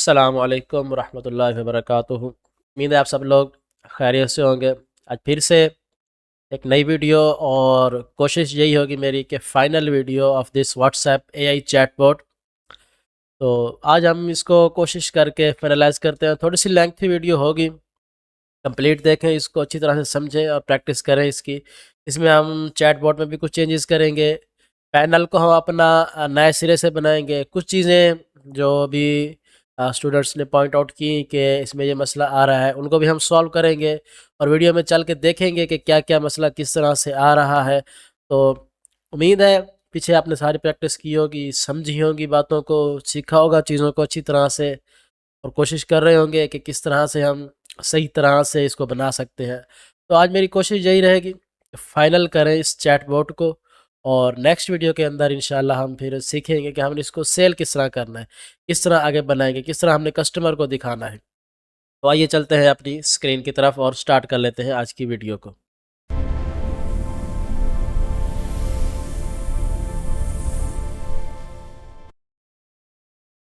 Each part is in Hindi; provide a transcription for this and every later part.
अस्सलामुअलैकुम रहमतुल्लाहि व बरकातुहू। उम्मीद है आप सब लोग खैरियत से होंगे। आज फिर से एक नई वीडियो, और कोशिश यही होगी मेरी कि final video of this WhatsApp AI chatbot. तो आज हम इसको कोशिश करके फाइनलाइज़ करते हैं। थोड़ी सी लेंथी वीडियो होगी, कंप्लीट देखें इसको, अच्छी तरह से समझें और प्रैक्टिस करें इसकी। इसमें हम चैटबॉट में भी कुछ चेंजेस करेंगे, पैनल को हम अपना नए सिरे से बनाएंगे। कुछ चीज़ें जो भी स्टूडेंट्स ने पॉइंट आउट की कि इसमें ये मसला आ रहा है, उनको भी हम सॉल्व करेंगे और वीडियो में चल के देखेंगे कि क्या क्या मसला किस तरह से आ रहा है। तो उम्मीद है पीछे आपने सारी प्रैक्टिस की होगी, समझी होगी बातों को, सीखा होगा चीज़ों को अच्छी तरह से, और कोशिश कर रहे होंगे कि किस तरह से हम सही तरह से इसको बना सकते हैं। तो आज मेरी कोशिश यही रहेगी कि फ़ाइनल करें इस चैटबॉट को, और नेक्स्ट वीडियो के अंदर इंशाल्लाह हम फिर सीखेंगे कि हमने इसको सेल किस तरह करना है, किस तरह आगे बनाएंगे, किस तरह हमने कस्टमर को दिखाना है। तो आइए चलते हैं अपनी स्क्रीन की तरफ और स्टार्ट कर लेते हैं आज की वीडियो को।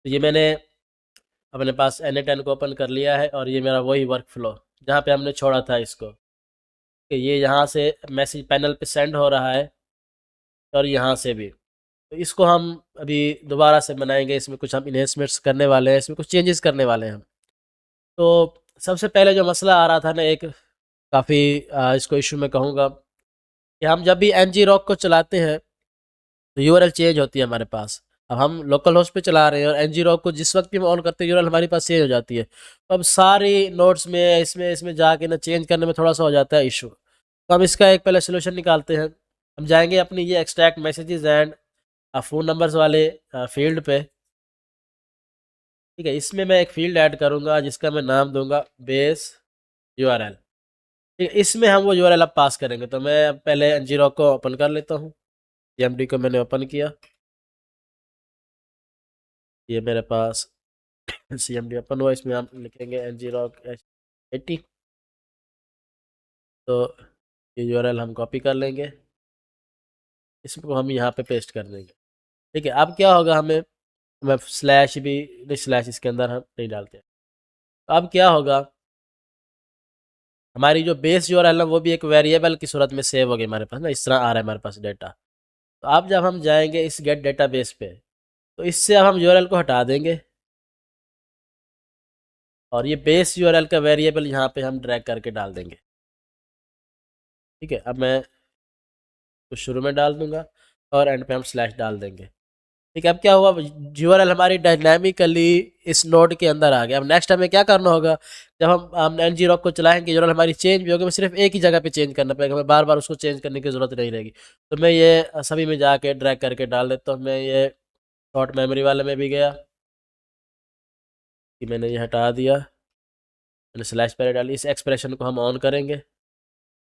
तो ये मैंने अपने पास N10 को ओपन कर लिया है, और ये मेरा वही वर्क फ्लो जहाँ पे हमने छोड़ा था इसको, कि ये यहाँ से मैसेज पैनल पे सेंड हो रहा है, और यहाँ से भी। तो इसको हम अभी दोबारा से बनाएंगे। इसमें कुछ हम इन्हेंसमेंट्स करने वाले हैं, इसमें कुछ चेंजेस करने वाले हैं हम। तो सबसे पहले जो मसला आ रहा था ना, एक काफ़ी इसको इशू में कहूँगा, कि हम जब भी एन जी रॉक को चलाते हैं तो यूआरएल चेंज होती है हमारे पास। अब हम लोकल होस्ट पे चला रहे हैं और एन जी रॉक को जिस वक्त भी हम ऑन करते हैं यूआरएल हमारे पास चेंज हो जाती है। तो अब सारी नोट्स में इसमें इसमें जाके ना चेंज करने में थोड़ा सा हो जाता है इशू। तो हम इसका एक पहले सोल्यूशन निकालते हैं। हम जाएंगे अपनी ये extract messages and phone numbers वाले फील्ड पे। ठीक है, इसमें मैं एक फील्ड ऐड करूँगा जिसका मैं नाम दूंगा बेस यूआरएल। ठीक है, इसमें हम वो यूआरएल अब पास करेंगे। तो मैं अब पहले एन जी रॉक को ओपन कर लेता हूँ। सीएमडी को मैंने ओपन किया, ये मेरे पास सीएमडी ओपन हुआ। इसमें हम लिखेंगे एन जी रॉक 80। तो ये यूआरएल हम कॉपी कर लेंगे, इसको हम यहाँ पे पेस्ट कर देंगे। ठीक है, अब क्या होगा, मैं स्लैश भी नहीं, स्लैश इसके अंदर हम नहीं डालते हैं। तो अब क्या होगा, हमारी जो बेस यूआरएल है वो भी एक वेरिएबल की सूरत में सेव हो गई हमारे पास ना, इस तरह आ रहा है हमारे पास डेटा। तो अब जब हम जाएंगे इस गेट डेटा बेस पे, तो इससे अब हम यूआरएल को हटा देंगे, और ये बेस यूआरएल का वेरिएबल यहाँ पे हम ड्रैग करके डाल देंगे। ठीक है, अब मैं तो शुरू में डाल दूंगा और एंड पे हम स्लैश डाल देंगे। ठीक है, अब क्या हुआ, यूआरएल हमारी डायनामिकली इस नोड के अंदर आ गया। अब नेक्स्ट हमें क्या करना होगा, जब हम एन जी रॉक को चलाएंगे यूआरएल हमारी चेंज भी होगी, हमें सिर्फ एक ही जगह पे चेंज करना पड़ेगा, हमें बार बार उसको चेंज करने की ज़रूरत नहीं रहेगी। तो मैं ये सभी में जाके ड्रैग करके डाल देता हूँ। मैं ये शॉर्ट मेमोरी वाले में भी गया कि मैंने ये हटा दिया, मैंने स्लैश पहले डाली। इस एक्सप्रेशन को हम ऑन करेंगे,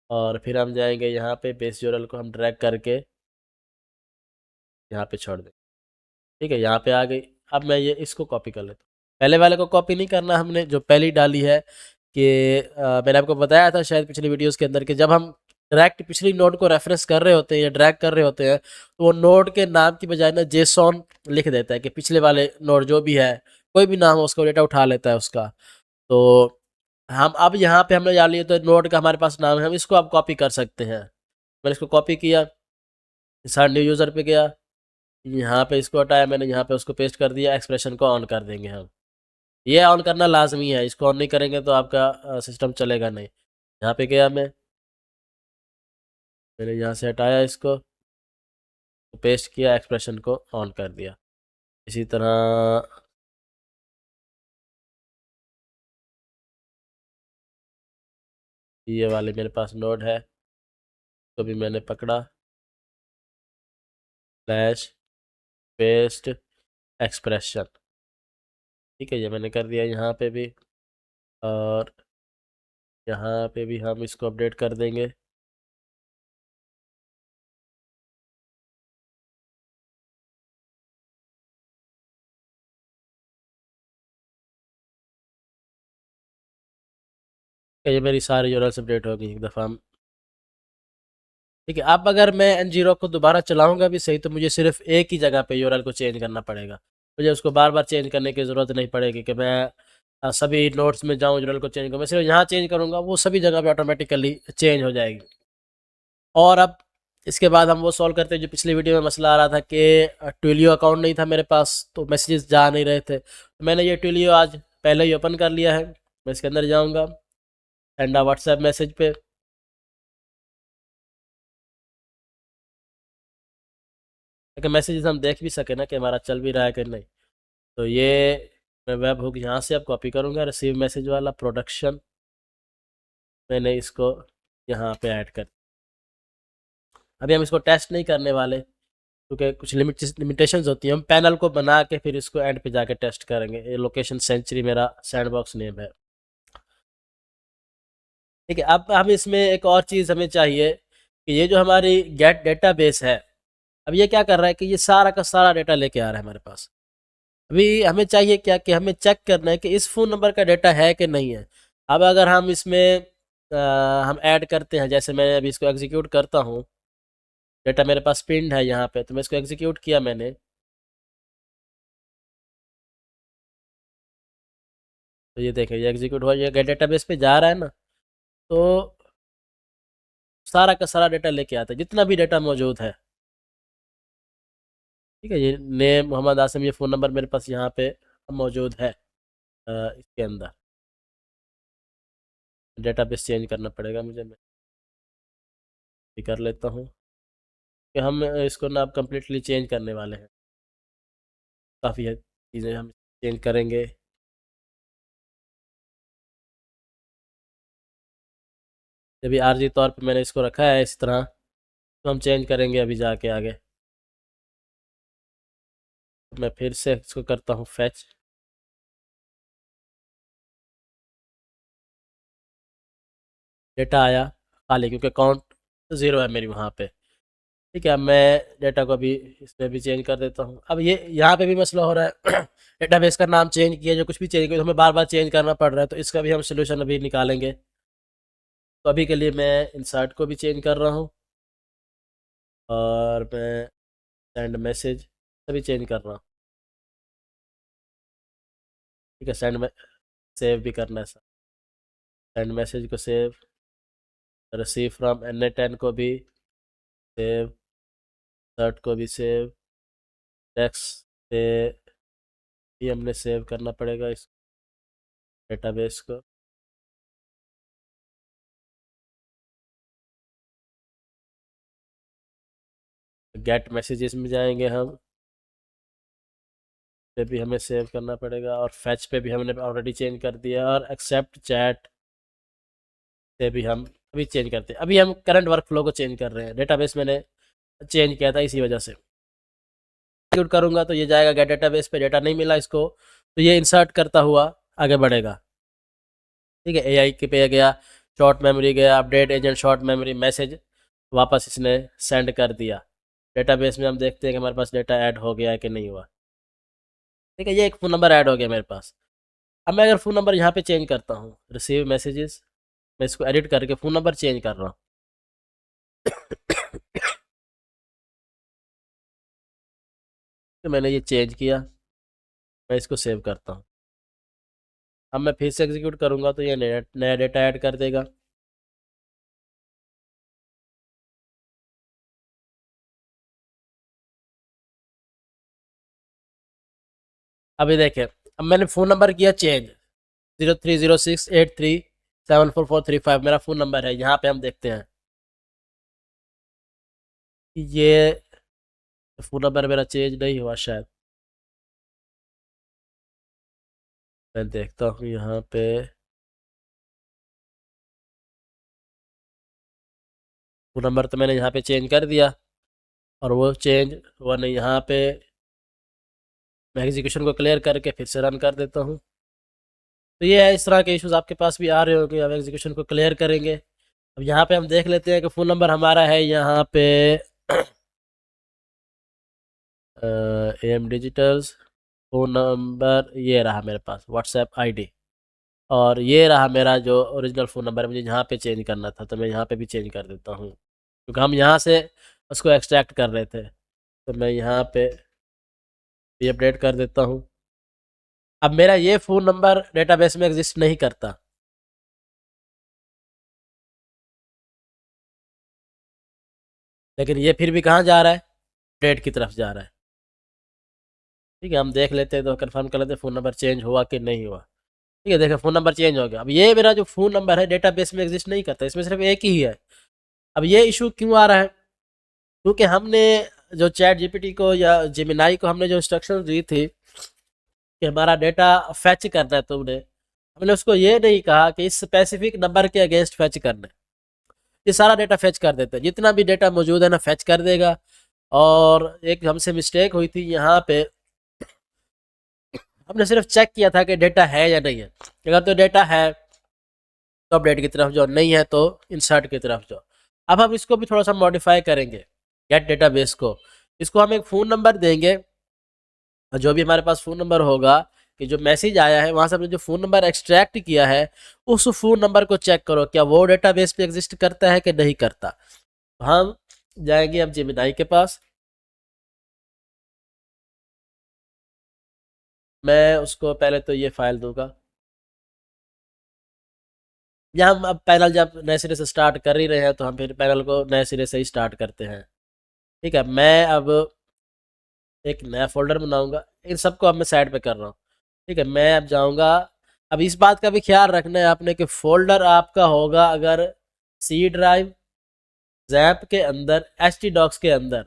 और फिर हम जाएंगे यहाँ पे बेस यूआरएल को हम ड्रैग करके यहाँ पे छोड़ दें। ठीक है, यहाँ पे आ गई। अब मैं ये इसको कॉपी कर लेता हूँ। पहले वाले को कॉपी नहीं करना, हमने जो पहली डाली है कि मैंने आपको बताया था शायद पिछली वीडियोस के अंदर कि जब हम डायरेक्ट पिछली नोड को रेफरेंस कर रहे होते हैं या ड्रैग कर रहे होते हैं, तो वो नोड के नाम की बजाय ना जेसॉन लिख देता है कि पिछले वाले नोड जो भी है, कोई भी नाम हो उसका डेटा उठा लेता है उसका। तो हम अब यहाँ पे हमने डाल लिया, तो नोड का हमारे पास नाम है, हम इसको अब कॉपी कर सकते हैं। मैंने इसको कॉपी किया, इंसर्ट न्यू यूज़र पे गया, यहाँ पे इसको हटाया मैंने, यहाँ पे उसको पेस्ट कर दिया। एक्सप्रेशन को ऑन कर देंगे हम, ये ऑन करना लाजमी है, इसको ऑन नहीं करेंगे तो आपका सिस्टम चलेगा नहीं। यहाँ पे गया मैंने यहाँ से हटाया इसको, पेस्ट किया, एक्सप्रेशन को ऑन कर दिया। इसी तरह ये वाले मेरे पास नोड है, तो भी मैंने पकड़ा, स्लैश पेस्ट एक्सप्रेशन। ठीक है, ये मैंने कर दिया यहाँ पे भी, और यहाँ पे भी हम इसको अपडेट कर देंगे। ये मेरी सारी यूआरएल्स अपडेट हो गई एक दफ़ा हम। ठीक है, अब अगर मैं एन जी रॉक को दोबारा चलाऊंगा भी सही, तो मुझे सिर्फ एक ही जगह पे यूआरएल को चेंज करना पड़ेगा। मुझे उसको बार बार चेंज करने की ज़रूरत नहीं पड़ेगी कि मैं सभी नोट्स में जाऊँ यूआरएल को चेंज करूँ। मैं सिर्फ यहाँ चेंज करूँगा, वो सभी जगह पे ऑटोमेटिकली चेंज हो जाएगी। और अब इसके बाद हम वो सॉल्व करते हैं जो पिछली वीडियो में मसला आ रहा था कि ट्विलियो अकाउंट नहीं था मेरे पास, तो मैसेजेस जा नहीं रहे थे। तो मैंने ये ट्विलियो आज पहले ही ओपन कर लिया है। मैं इसके अंदर जाऊँगा, सेंड अ व्हाट्सएप मैसेज पे। लेकिन मैसेजेस हम देख भी सके ना कि हमारा चल भी रहा है कि नहीं। तो ये मैं वेब हुक यहाँ से अब कॉपी करूँगा, रिसीव मैसेज वाला प्रोडक्शन, मैंने इसको यहाँ पे ऐड कर। अभी हम इसको टेस्ट नहीं करने वाले क्योंकि कुछ लिमिटेशंस होती हैं। हम पैनल को बना के फिर इसको एंड पे जाके टेस्ट करेंगे। ये लोकेशन सेंचुरी मेरा सैंडबॉक्स नेम है। ठीक है, अब हम इसमें एक और चीज़ हमें चाहिए कि ये जो हमारी गेट डेटाबेस है, अब ये क्या कर रहा है कि ये सारा का सारा डेटा लेके आ रहा है हमारे पास। अभी हमें चाहिए क्या कि हमें चेक करना है कि इस फ़ोन नंबर का डेटा है कि नहीं है। अब अगर हम इसमें हम ऐड करते हैं, जैसे मैं अभी इसको एग्जीक्यूट करता हूँ, डेटा मेरे पास पिन्ड है यहाँ पे, तो मैं इसको एग्जीक्यूट किया मैंने, तो ये देखें ये एग्जीक्यूट हुआ, ये डेटाबेस पे जा रहा है ना। तो सारा का सारा डेटा लेके आता है, जितना भी डेटा मौजूद है। ठीक है, ये नेम मोहम्मद आसिम, ये फ़ोन नंबर मेरे पास यहाँ पे मौजूद है। इसके अंदर डेटाबेस चेंज करना पड़ेगा मुझे, मैं भी कर लेता हूँ कि हम इसको ना अब कम्प्लीटली चेंज करने वाले हैं। काफ़ी है चीज़ें हम चेंज करेंगे। जब भी आर्जी तौर पे मैंने इसको रखा है इस तरह, तो हम चेंज करेंगे अभी जाके आगे। मैं फिर से इसको करता हूँ फैच। डेटा आया खाली क्योंकि काउंट 0 है मेरी वहाँ पे। ठीक है, अब मैं डेटा को अभी इसमें भी चेंज कर देता हूँ। अब ये यहाँ पे भी मसला हो रहा है डेटाबेस का नाम चेंज किया, जो कुछ भी चेंज किया तो हमें बार बार चेंज करना पड़ रहा है, तो इसका भी हम सोल्यूशन अभी निकालेंगे। तो अभी के लिए मैं इंसर्ट को भी चेंज कर रहा हूँ और मैं सेंड मैसेज सभी चेंज कर रहा हूँ। ठीक है, सेंड में सेव भी करना है सर, सेंड मैसेज को सेव, रिसीव फ्रॉम NA10 को भी सेव, सर्ट को भी सेव, टेक्स्ट पे भी हमने सेव करना पड़ेगा इस डेटाबेस को। गेट मैसेजेस में जाएंगे हम, पे भी हमें सेव करना पड़ेगा, और फैच पे भी हमने ऑलरेडी चेंज कर दिया, और एक्सेप्ट चैट से भी हम अभी चेंज करते हैं। अभी हम करंट वर्क फ्लो को चेंज कर रहे हैं, डेटाबेस मैंने चेंज किया था इसी वजह से। एग्जीक्यूट करूंगा तो ये जाएगा गेट डेटाबेस पे, डेटा नहीं मिला इसको, तो ये इंसर्ट करता हुआ आगे बढ़ेगा। ठीक है, AI के पे गया, शॉर्ट मेमोरी गया, update agent short memory, message वापस इसने सेंड कर दिया। डेटाबेस में हम देखते हैं कि हमारे पास डेटा ऐड हो गया है कि नहीं हुआ। ठीक है, ये एक फ़ोन नंबर ऐड हो गया मेरे पास। अब मैं अगर फ़ोन नंबर यहाँ पे चेंज करता हूँ, रिसीव मैसेजेस, मैं इसको एडिट करके फ़ोन नंबर चेंज कर रहा हूँ। तो मैंने ये चेंज किया, मैं इसको सेव करता हूँ। अब मैं फिर से एग्जीक्यूट करूँगा तो ये नया नया डेटा ऐड कर देगा। अभी देखें, अब मैंने फ़ोन नंबर किया चेंज, 030683744435 मेरा फ़ोन नंबर है। यहाँ पे हम देखते हैं ये फ़ोन नंबर मेरा चेंज नहीं हुआ शायद। मैं देखता हूँ यहाँ पे, फ़ोन नंबर तो मैंने यहाँ पे चेंज कर दिया और वो चेंज हुआ नहीं। यहाँ पे मैं एग्जीक्यूशन को क्लियर करके फिर से रन कर देता हूँ। तो ये है, इस तरह के इश्यूज आपके पास भी आ रहे होंगे। अब एग्जीक्यूशन को क्लियर करेंगे। अब यहाँ पे हम देख लेते हैं कि फ़ोन नंबर हमारा है यहाँ पे AM डिजिटल्स, फ़ोन नंबर ये रहा मेरे पास, व्हाट्सएप ID, और ये रहा मेरा जो ओरिजिनल फ़ोन नंबर है। मुझे यहाँ पे चेंज करना था, तो मैं यहाँ पे भी चेंज कर देता हूँ क्योंकि हम यहाँ से उसको एक्सट्रैक्ट कर रहे थे। तो मैं यहाँ पे ये अपडेट कर देता हूँ। अब मेरा ये फ़ोन नंबर डेटाबेस में एग्जिस्ट नहीं करता, लेकिन ये फिर भी कहाँ जा रहा है, अपडेट की तरफ जा रहा है। ठीक है, हम देख लेते हैं तो कंफर्म कर लेते हैं फ़ोन नंबर चेंज हुआ कि नहीं हुआ। ठीक है, देखिए फ़ोन नंबर चेंज हो गया। अब ये मेरा जो फ़ोन नंबर है डेटाबेस में एग्जिस्ट नहीं करता, इसमें सिर्फ एक ही है। अब ये इशू क्यों आ रहा है, क्योंकि हमने जो चैट जीपीटी को या जेमिनाई को हमने जो इंस्ट्रक्शन दी थी कि हमारा डेटा फैच करना है, तुमने हमने उसको ये नहीं कहा कि इस स्पेसिफिक नंबर के अगेंस्ट फैच करना है। ये सारा डेटा फैच कर देता है, जितना भी डेटा मौजूद है ना फैच कर देगा। और एक हमसे मिस्टेक हुई थी यहाँ पे, हमने सिर्फ चेक किया था कि डेटा है या नहीं है। अगर तो डेटा है तो अपडेट की तरफ जाओ, नहीं है तो इंसर्ट की तरफ जाओ। अब हम इसको भी थोड़ा सा मॉडिफाई करेंगे, गेट डेटाबेस को। इसको हम एक फ़ोन नंबर देंगे, और जो भी हमारे पास फ़ोन नंबर होगा कि जो मैसेज आया है वहाँ से हमने जो फ़ोन नंबर एक्सट्रैक्ट किया है, उस फ़ोन नंबर को चेक करो क्या वो डेटाबेस पे एग्जिस्ट करता है कि नहीं करता। तो हम जाएंगे अब जेमिनाई के पास। मैं उसको पहले तो ये फाइल दूंगा, या हम अब पैनल जब नए सिरे से स्टार्ट कर ही रहे हैं तो हम फिर पैनल को नए सिरे से ही स्टार्ट करते हैं। ठीक है, मैं अब एक नया फोल्डर बनाऊंगा, इन सबको अब मैं साइड पे कर रहा हूँ। ठीक है, मैं अब जाऊंगा। अब इस बात का भी ख्याल रखना है आपने कि फोल्डर आपका होगा अगर सी ड्राइव, जैप के अंदर, एच टी डॉक्स के अंदर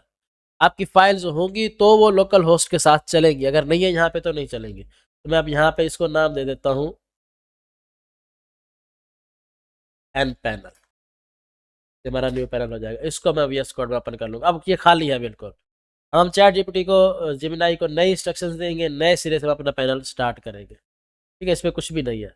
आपकी फाइल्स होंगी तो वो लोकल होस्ट के साथ चलेंगी, अगर नहीं है यहाँ पे तो नहीं चलेंगी। तो मैं अब यहाँ पे इसको नाम दे देता हूँ एन पैनल, ये हमारा न्यू पैनल हो जाएगा। इसको मैं वी एस कोड में ओपन कर लूँगा। अब ये खाली है बिल्कुल। अब हम चैट जीपीटी को, जेमिनाई को नई इंस्ट्रक्शंस देंगे, नए सिरे से हम अपना पैनल स्टार्ट करेंगे। ठीक है, इसमें कुछ भी नहीं है।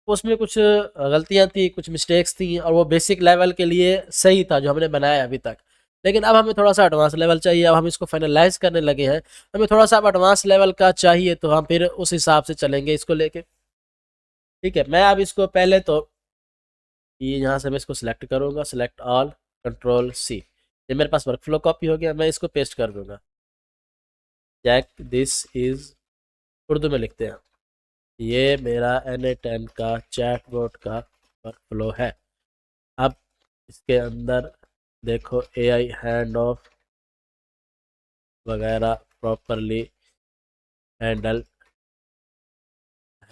उसमें कुछ गलतियाँ थी, कुछ मिस्टेक्स थी, और वो बेसिक लेवल के लिए सही था जो हमने बनाया अभी तक। लेकिन अब हमें थोड़ा सा एडवांस लेवल चाहिए, अब हम इसको फाइनलाइज करने लगे हैं। हमें थोड़ा सा अब एडवांस लेवल का चाहिए, तो हम फिर उस हिसाब से चलेंगे इसको लेके। ठीक है, मैं अब इसको पहले तो ये यहाँ से मैं इसको सिलेक्ट करूँगा, सिलेक्ट ऑल, कंट्रोल सी। ये मेरे पास वर्कफ्लो कॉपी हो गया, मैं इसको पेस्ट कर दूंगा। चेक दिस इज, उर्दू में लिखते हैं, ये मेरा NA10 का चैटबॉट का वर्कफ्लो है। अब इसके अंदर देखो AI हैंड ऑफ वगैरह प्रॉपरली हैंडल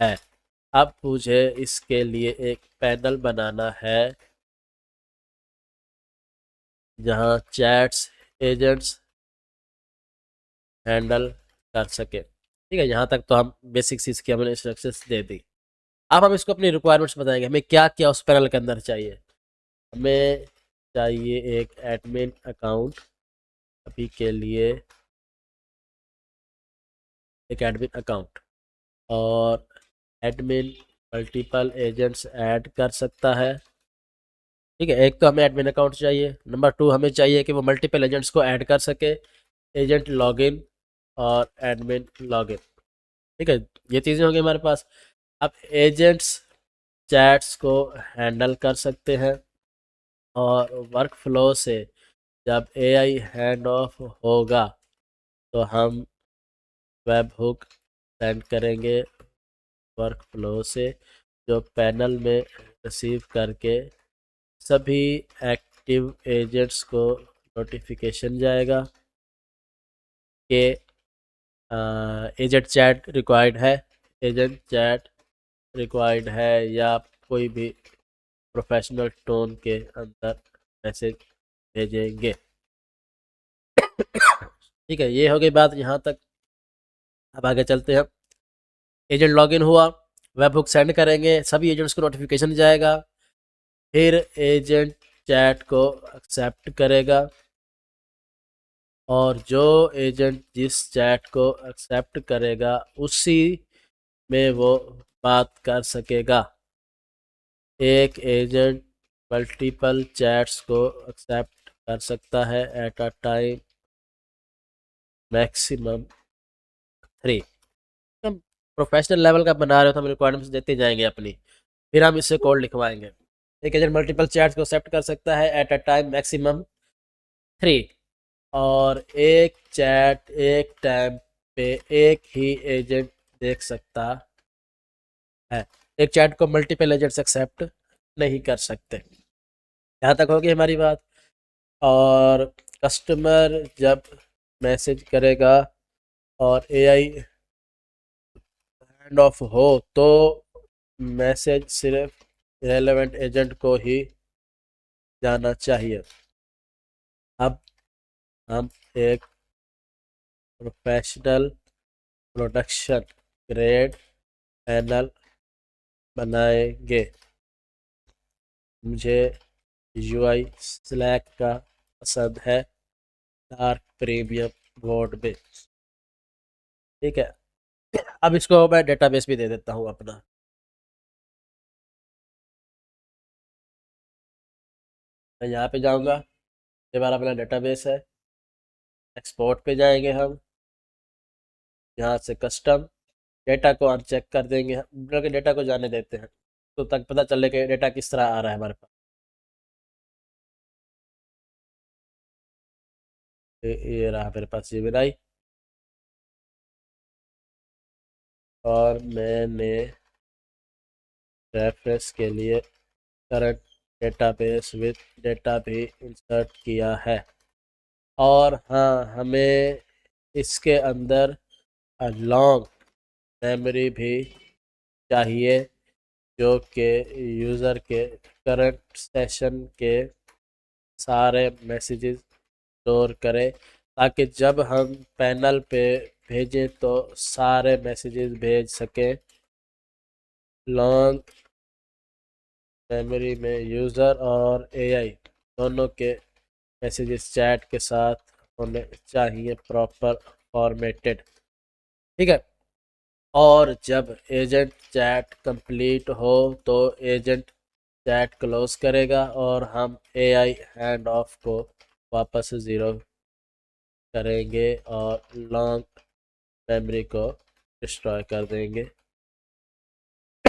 है। अब मुझे इसके लिए एक पैनल बनाना है जहां चैट्स एजेंट्स हैंडल कर सके। ठीक है, यहाँ तक तो हम बेसिक चीज़ की हमने इंस्ट्रक्शंस दे दी। अब हम इसको अपनी रिक्वायरमेंट्स बताएंगे, हमें क्या क्या उस पैनल के अंदर चाहिए। हमें चाहिए एक एडमिन अकाउंट, अभी के लिए एक एडमिन अकाउंट, और एडमिन मल्टीपल एजेंट्स ऐड कर सकता है। ठीक है, एक तो हमें एडमिन अकाउंट चाहिए, नंबर 2 हमें चाहिए कि वो मल्टीपल एजेंट्स को ऐड कर सके, एजेंट लॉगिन और एडमिन लॉगिन। ठीक है, ये चीज़ें होंगी हमारे पास। अब एजेंट्स चैट्स को हैंडल कर सकते हैं, और वर्क फ्लो से जब AI हैंड ऑफ होगा तो हम वेब हुक सेंड करेंगे वर्क फ्लो से, जो पैनल में रिसीव करके सभी एक्टिव एजेंट्स को नोटिफिकेशन जाएगा कि एजेंट चैट रिक्वायर्ड है, एजेंट चैट रिक्वायर्ड है, या कोई भी प्रोफेशनल टोन के अंदर मैसेज भेजेंगे। ठीक है, ये हो गई बात यहाँ तक। अब आगे चलते हैं। एजेंट लॉगिन हुआ, वेब हुक सेंड करेंगे, सभी एजेंट्स को नोटिफिकेशन जाएगा, फिर एजेंट चैट को एक्सेप्ट करेगा, और जो एजेंट जिस चैट को एक्सेप्ट करेगा उसी में वो बात कर सकेगा। एक एजेंट मल्टीपल चैट्स को एक्सेप्ट कर सकता है एट अ टाइम, मैक्सिमम 3। हम प्रोफेशनल लेवल का बना रहे हो तो हम रिक्वायरमेंट्स देते जाएंगे अपनी, फिर हम इससे कोड लिखवाएंगे। एक एजेंट मल्टीपल चैट्स को एक्सेप्ट कर सकता है एट अ टाइम मैक्सिमम 3, और एक चैट एक टाइम पे एक ही एजेंट देख सकता है। एक चैट को मल्टीपल एजेंट्स एक्सेप्ट नहीं कर सकते। यहाँ तक होगी हमारी बात। और कस्टमर जब मैसेज करेगा और एआई हैंड ऑफ हो तो मैसेज सिर्फ रेलेवेंट एजेंट को ही जाना चाहिए। अब हम एक प्रोफेशनल प्रोडक्शन ग्रेड पैनल बनाएंगे। मुझे यूआई स्लैक का पसंद है, डार्क प्रीमियम मोड में। ठीक है, अब इसको मैं डेटाबेस भी दे देता हूँ अपना। मैं यहाँ पे जाऊँगा, ये हमारा अपना डेटाबेस है। एक्सपोर्ट पे जाएंगे हम, यहाँ से कस्टम डेटा को अनचेक कर देंगे, हम के डेटा को जाने देते हैं तो तक पता चले कि डेटा किस तरह आ रहा है हमारे पास। ये रहा मेरे पास जेमिनाई, और मैंने रेफरेंस के लिए करंट डेटाबेस विद डेटा भी इंसर्ट किया है। और हाँ, हमें इसके अंदर लॉन्ग मेमोरी भी चाहिए जो कि यूज़र के करंट सेशन के सारे मैसेजेस स्टोर करे, ताकि जब हम पैनल पे भेजें तो सारे मैसेजेस भेज सकें। लॉन्ग मेमोरी में यूज़र और एआई दोनों के मैसेजेस चैट के साथ होने चाहिए, प्रॉपर फॉर्मेटेड। ठीक है, और जब एजेंट चैट कंप्लीट हो तो एजेंट चैट क्लोज करेगा और हम एआई हैंड ऑफ को वापस ज़ीरो करेंगे और लॉन्ग मेमोरी को डिस्ट्रॉय कर देंगे।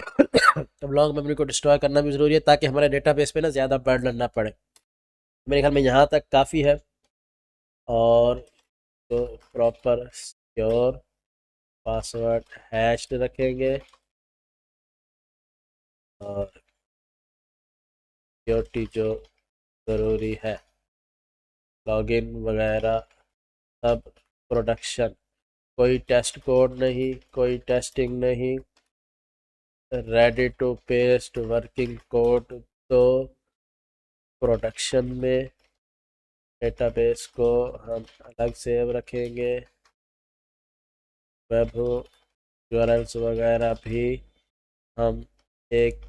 अब लॉन्ग मेमोरी को डिस्ट्रॉय करना भी ज़रूरी है ताकि हमारे डेटाबेस पे ना ज़्यादा बर्डन ना पड़े। मेरे ख्याल में यहाँ तक काफ़ी है। और तो प्रॉपर सिक्योर पासवर्ड हैश्ड रखेंगे और सिक्योरिटी जो ज़रूरी है, लॉगिन वगैरह सब प्रोडक्शन, कोई टेस्ट कोड नहीं, कोई टेस्टिंग नहीं, ready to paste working code तो प्रोडक्शन में। डेटाबेस को हम अलग सेव रखेंगे, वेब यूआरएल्स वगैरह भी हम एक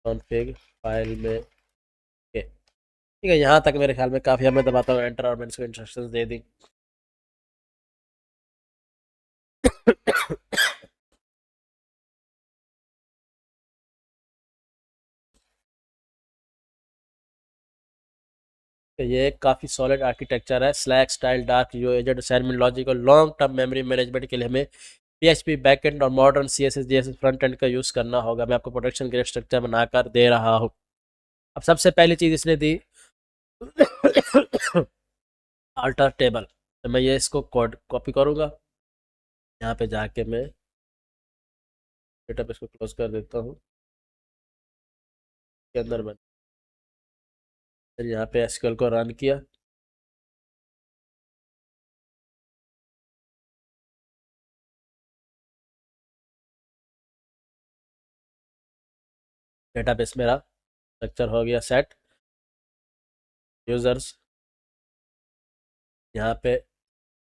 कॉन्फ़िग फाइल में के। ठीक है, यहाँ तक मेरे ख्याल में काफ़ी है। मैं दबाता हूँ एंटर और मैंने इसको इंस्ट्रक्शंस दे दी। ये काफ़ी सॉलिड आर्किटेक्चर है। स्लैक स्टाइल डार्क जो एजेंट असाइनमेंट लॉजिक और लॉन्ग टर्म मेमोरी मैनेजमेंट के लिए हमें PHP बैकएंड और modern CSS JS front end का यूज़ करना होगा। मैं आपको प्रोडक्शन ग्रेड स्ट्रक्चर बनाकर दे रहा हूँ। अब सबसे पहली चीज़ इसने दी अल्टर टेबल। तो मैं ये इसको कोड कॉपी करूँगा, यहाँ पे जाके मैं डेटाबेस को क्लोज कर देता हूँ के अंदर। मैं फिर यहाँ पे SQL को रन किया, डेटाबेस मेरा स्ट्रक्चर हो गया सेट। यूज़र्स यहाँ पे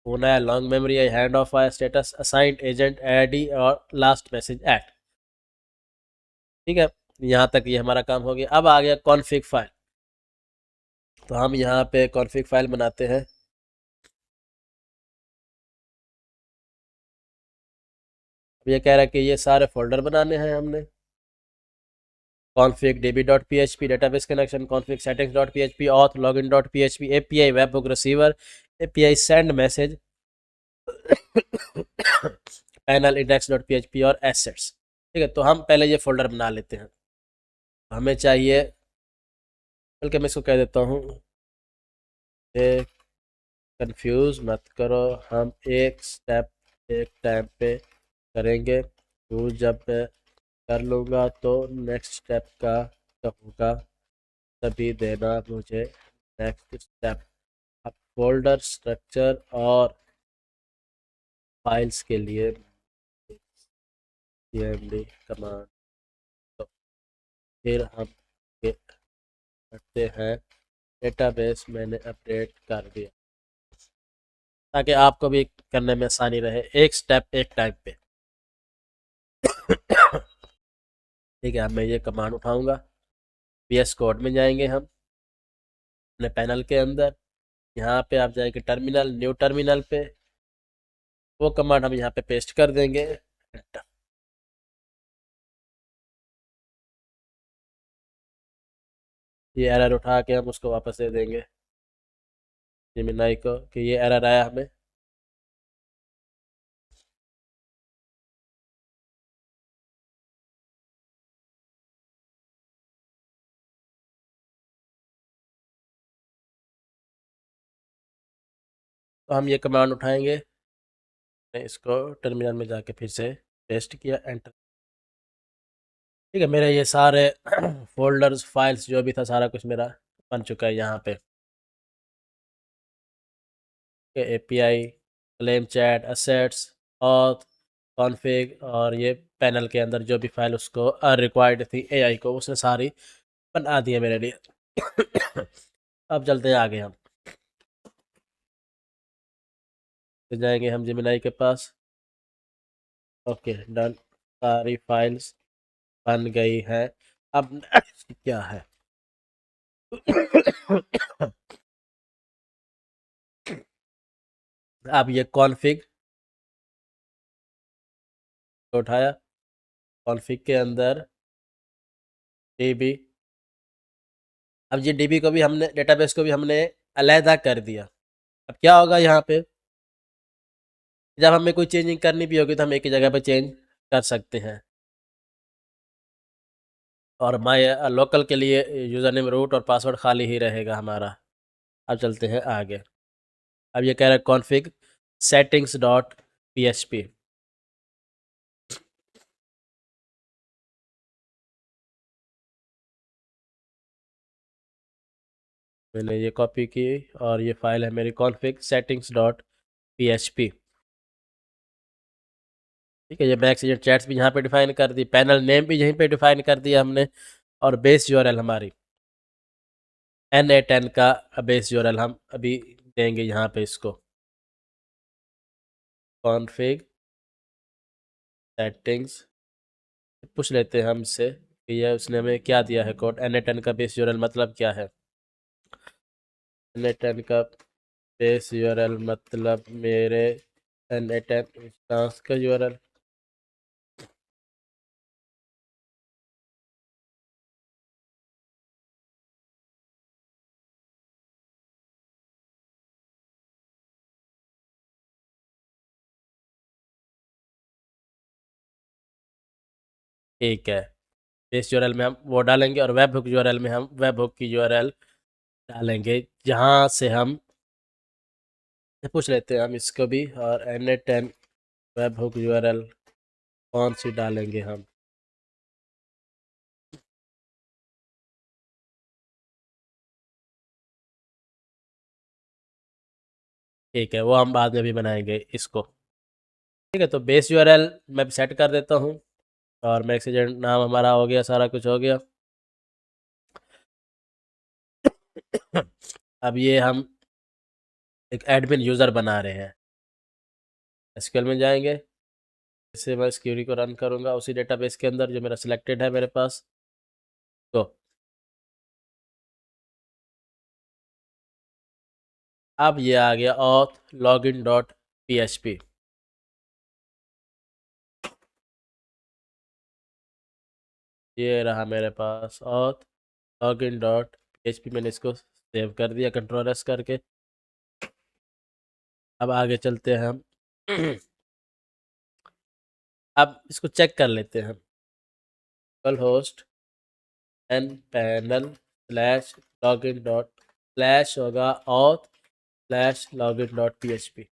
होना है, लॉन्ग मेमोरी है, हैंड ऑफ आया, स्टेटस असाइंड एजेंट एडी और लास्ट मैसेज एट। ठीक है, यहाँ तक ये हमारा काम हो गया। अब आ गया कॉन्फ़िग फाइल। तो हम यहाँ पे कॉन्फ़िग फाइल बनाते हैं। अब ये कह रहा है कि ये सारे फोल्डर बनाने हैं हमने। config db.php database connection, config settings.php, auth login.php, API webhook receiver, API send message, panel index.php और assets। ठीक है, तो हम पहले ये फोल्डर बना लेते हैं। हमें चाहिए, बल्कि मैं इसको कह देता हूँ कंफ्यूज मत करो, हम एक स्टेप एक टाइम पे करेंगे। तू जब कर लूँगा तो नेक्स्ट स्टेप का कहूँगा, तभी देना मुझे नेक्स्ट स्टेप। अब फोल्डर स्ट्रक्चर और फाइल्स के लिए cmd कमांड, तो फिर हम ये करते हैं। डेटाबेस मैंने अपडेट कर दिया, ताकि आपको भी करने में आसानी रहे, एक स्टेप एक टाइम पे। ठीक है, अब मैं ये कमांड उठाऊंगा। VS कोड में जाएंगे हम अपने पैनल के अंदर। यहाँ पे आप जाएंगे टर्मिनल, न्यू टर्मिनल पे, वो कमांड हम यहाँ पे पेस्ट कर देंगे। ये एरर उठा के हम उसको वापस दे देंगे जेमिनाई को कि ये एरर आया हमें। तो हम ये कमांड उठाएंगे, इसको टर्मिनल में जाके फिर से पेस्ट किया, एंटर। ठीक है, मेरे ये सारे फोल्डर्स फाइल्स जो भी था सारा कुछ मेरा बन चुका है यहाँ पे। API, claim chat, assets, auth, config, और ये पैनल के अंदर जो भी फाइल उसको रिक्वायर्ड थी AI को, उसने सारी बना दी है मेरे लिए। अब चलते हैं आगे, हम तो जाएंगे हम जेमिनाई के पास। ओके, डन, सारी फाइल्स बन गई हैं। अब क्या है? अब ये कॉन्फ़िग उठाया, कॉन्फ़िग के अंदर डीबी। अब ये डीबी को भी हमने, डेटाबेस को भी हमने अलहदा कर दिया। अब क्या होगा यहाँ पे, जब हमें कोई चेंजिंग करनी भी होगी तो हम एक ही जगह पे चेंज कर सकते हैं। और माई लोकल के लिए यूज़र नेम, रूट और पासवर्ड खाली ही रहेगा हमारा। अब चलते हैं आगे। अब ये कह रहा है कॉन्फ़िग सेटिंग्स डॉट PHP। मैंने ये कॉपी की और ये फाइल है मेरी कॉन्फ़िग सेटिंग्स डॉट PHP। ठीक है, ये मैक्स एजेंट चैट्स भी यहाँ पे डिफाइन कर दी, पैनल नेम भी यहीं पे डिफाइन कर दिया हमने, और बेस यूआरएल हमारी NA10 का बेस यूआरएल हम अभी देंगे यहाँ पे। इसको कॉन्फ़िग सेटिंग्स पूछ लेते हैं हमसे कि यह उसने हमें क्या दिया है कोड। NA10 का बेस यूआरएल मतलब क्या है? NA10 का बेस यूआरएल मतलब मेरे NA10 इंस्टांस का यूआरएल। ठीक है, बेस यूआरएल में हम वो डालेंगे, और वेब हुक यूआरएल में हम वेब हुक की यूआरएल डालेंगे, जहाँ से हम पूछ लेते हैं हम इसको भी। और NA10 वेब हुक यूआरएल कौन सी डालेंगे हम? ठीक है, वो हम बाद में भी बनाएंगे इसको। ठीक है, तो बेस यूआरएल मैं सेट कर देता हूँ, और मैक्स एजेंट नाम हमारा हो गया, सारा कुछ हो गया। अब ये हम एक एडमिन यूज़र बना रहे हैं। SQL में जाएंगे, इससे मैं इस क्वेरी को रन करूँगा उसी डेटाबेस के अंदर जो मेरा सिलेक्टेड है मेरे पास। तो अब ये आ गया ऑथ लॉगिन डॉट PHP। ये रहा मेरे पास ऑथ लॉगिन डॉट PHP। मैंने इसको सेव कर दिया Ctrl+S करके। अब आगे चलते हैं हम। अब इसको चेक कर लेते हैं हम। Local host N panel slash login dot slash होगा ऑथ /login.php।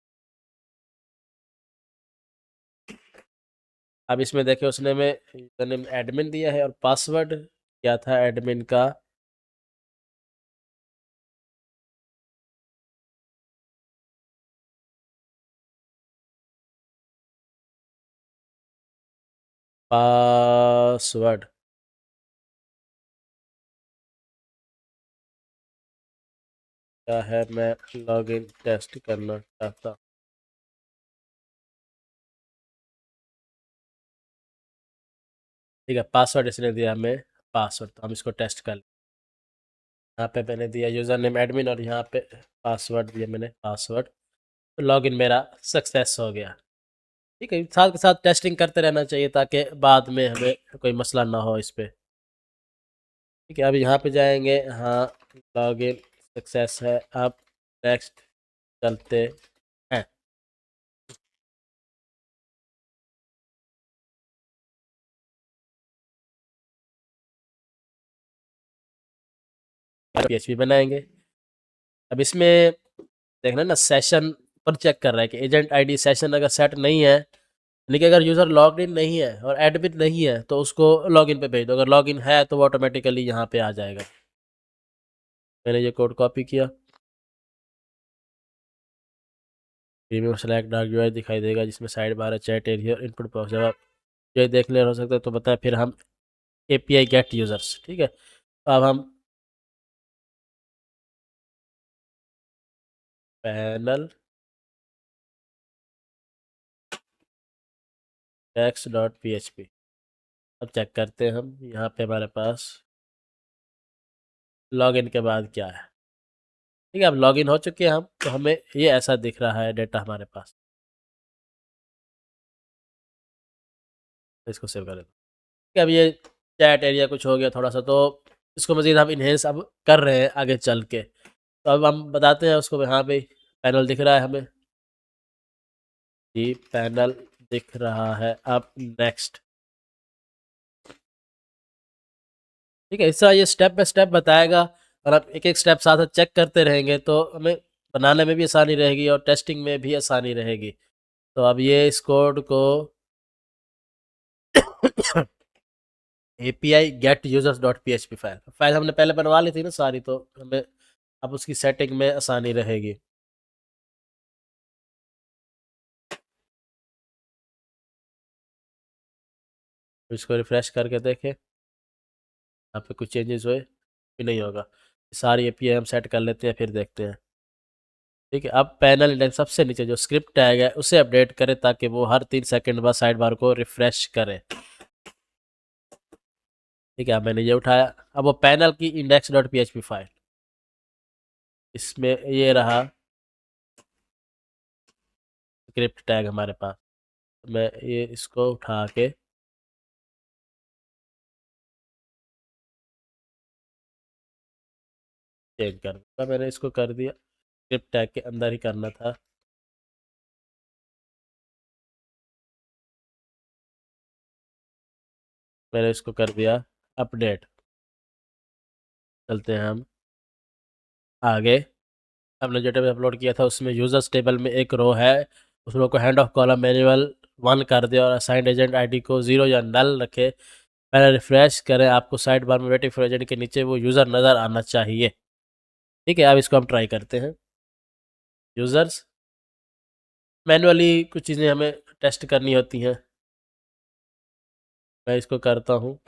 अब इसमें देखिए उसने में यूजरनेम एडमिन दिया है और पासवर्ड क्या था एडमिन का, पासवर्ड क्या है, मैं लॉगिन टेस्ट करना चाहता हूँ। ठीक है, पासवर्ड इसने दिया हमें पासवर्ड, तो हम इसको टेस्ट कर लें। यहाँ पे मैंने दिया यूज़र नेम एडमिन और यहाँ पे पासवर्ड दिया मैंने पासवर्ड, तो लॉगिन मेरा सक्सेस हो गया। ठीक है, साथ के साथ टेस्टिंग करते रहना चाहिए ताकि बाद में हमें कोई मसला ना हो इस पे। ठीक है, अब यहाँ पे जाएंगे, हाँ लॉगिन सक्सेस है, अब नेक्स्ट चलते हैं। PHP बनाएंगे। अब इसमें देखना ना सेशन पर चेक कर रहा है कि एजेंट आईडी सेशन अगर सेट नहीं है, यानी कि अगर यूज़र लॉग इन नहीं है और एडमिन नहीं है तो उसको लॉगिन पे भेज दो, अगर लॉगिन है तो वो ऑटोमेटिकली यहाँ पे आ जाएगा। मैंने ये कोड कॉपी किया, प्रीमियम सेलेक्ट डार्क यूआई दिखाई देगा जिसमें साइड बार है, चैट एरिया और इनपुट बॉक्स। जब आप ये देख ले हो सकता है तो बताएं, फिर हम API गेट यूज़र्स। ठीक है, तो अब हम पैनल text.php, अब चेक करते हैं हम यहाँ पे हमारे पास लॉगिन के बाद क्या है। ठीक है, अब लॉगिन हो चुके हैं हम, तो हमें ये ऐसा दिख रहा है डेटा हमारे पास। इसको सेव कर देते हैं। ठीक है, अब ये चैट एरिया कुछ हो गया थोड़ा सा, तो इसको मज़ीद हम इन्हेंस अब कर रहे हैं आगे चल के। तो अब हम बताते हैं उसको, हाँ भाई पैनल दिख रहा है हमें, जी पैनल दिख रहा है। अब नेक्स्ट। ठीक है, इस तरह ये स्टेप बाय स्टेप बताएगा और आप एक एक स्टेप साथ साथ चेक करते रहेंगे तो हमें बनाने में भी आसानी रहेगी और टेस्टिंग में भी आसानी रहेगी। तो अब ये इस कोड को API get users dot PHP file हमने पहले बनवा ली थी ना सारी, तो हमें अब उसकी सेटिंग में आसानी रहेगी। तो इसको रिफ्रेश करके देखें, यहाँ पे कुछ चेंजेस हुए भी नहीं होगा। सारी API हम सेट कर लेते हैं फिर देखते हैं। ठीक है, अब पैनल इंडेक्स सबसे नीचे जो स्क्रिप्ट टैग है उसे अपडेट करें ताकि वो हर 3 सेकंड बाद साइड बार को रिफ्रेश करे। ठीक है, अब मैंने ये उठाया, अब वो पैनल की index.php फाइल, इसमें ये रहा स्क्रिप्ट टैग हमारे पास। मैं ये इसको उठा के चेंज कर दूंगा, मैंने इसको कर दिया, स्क्रिप्ट टैग के अंदर ही करना था। मैंने इसको कर दिया अपडेट। चलते हैं हम आगे। हमने जो टेबल अपलोड किया था उसमें यूजर्स टेबल में एक रो है, उस रो को हैंड ऑफ कॉलम मैनुअल 1 कर दे और असाइंड एजेंट आईडी को 0 या नल रखे। पहले रिफ्रेश करें, आपको साइड बार में वेटिंग फॉर एजेंट के नीचे वो यूज़र नज़र आना चाहिए। ठीक है, अब इसको हम ट्राई करते हैं। यूज़र्स मैनुअली कुछ चीज़ें हमें टेस्ट करनी होती हैं, मैं इसको करता हूँ।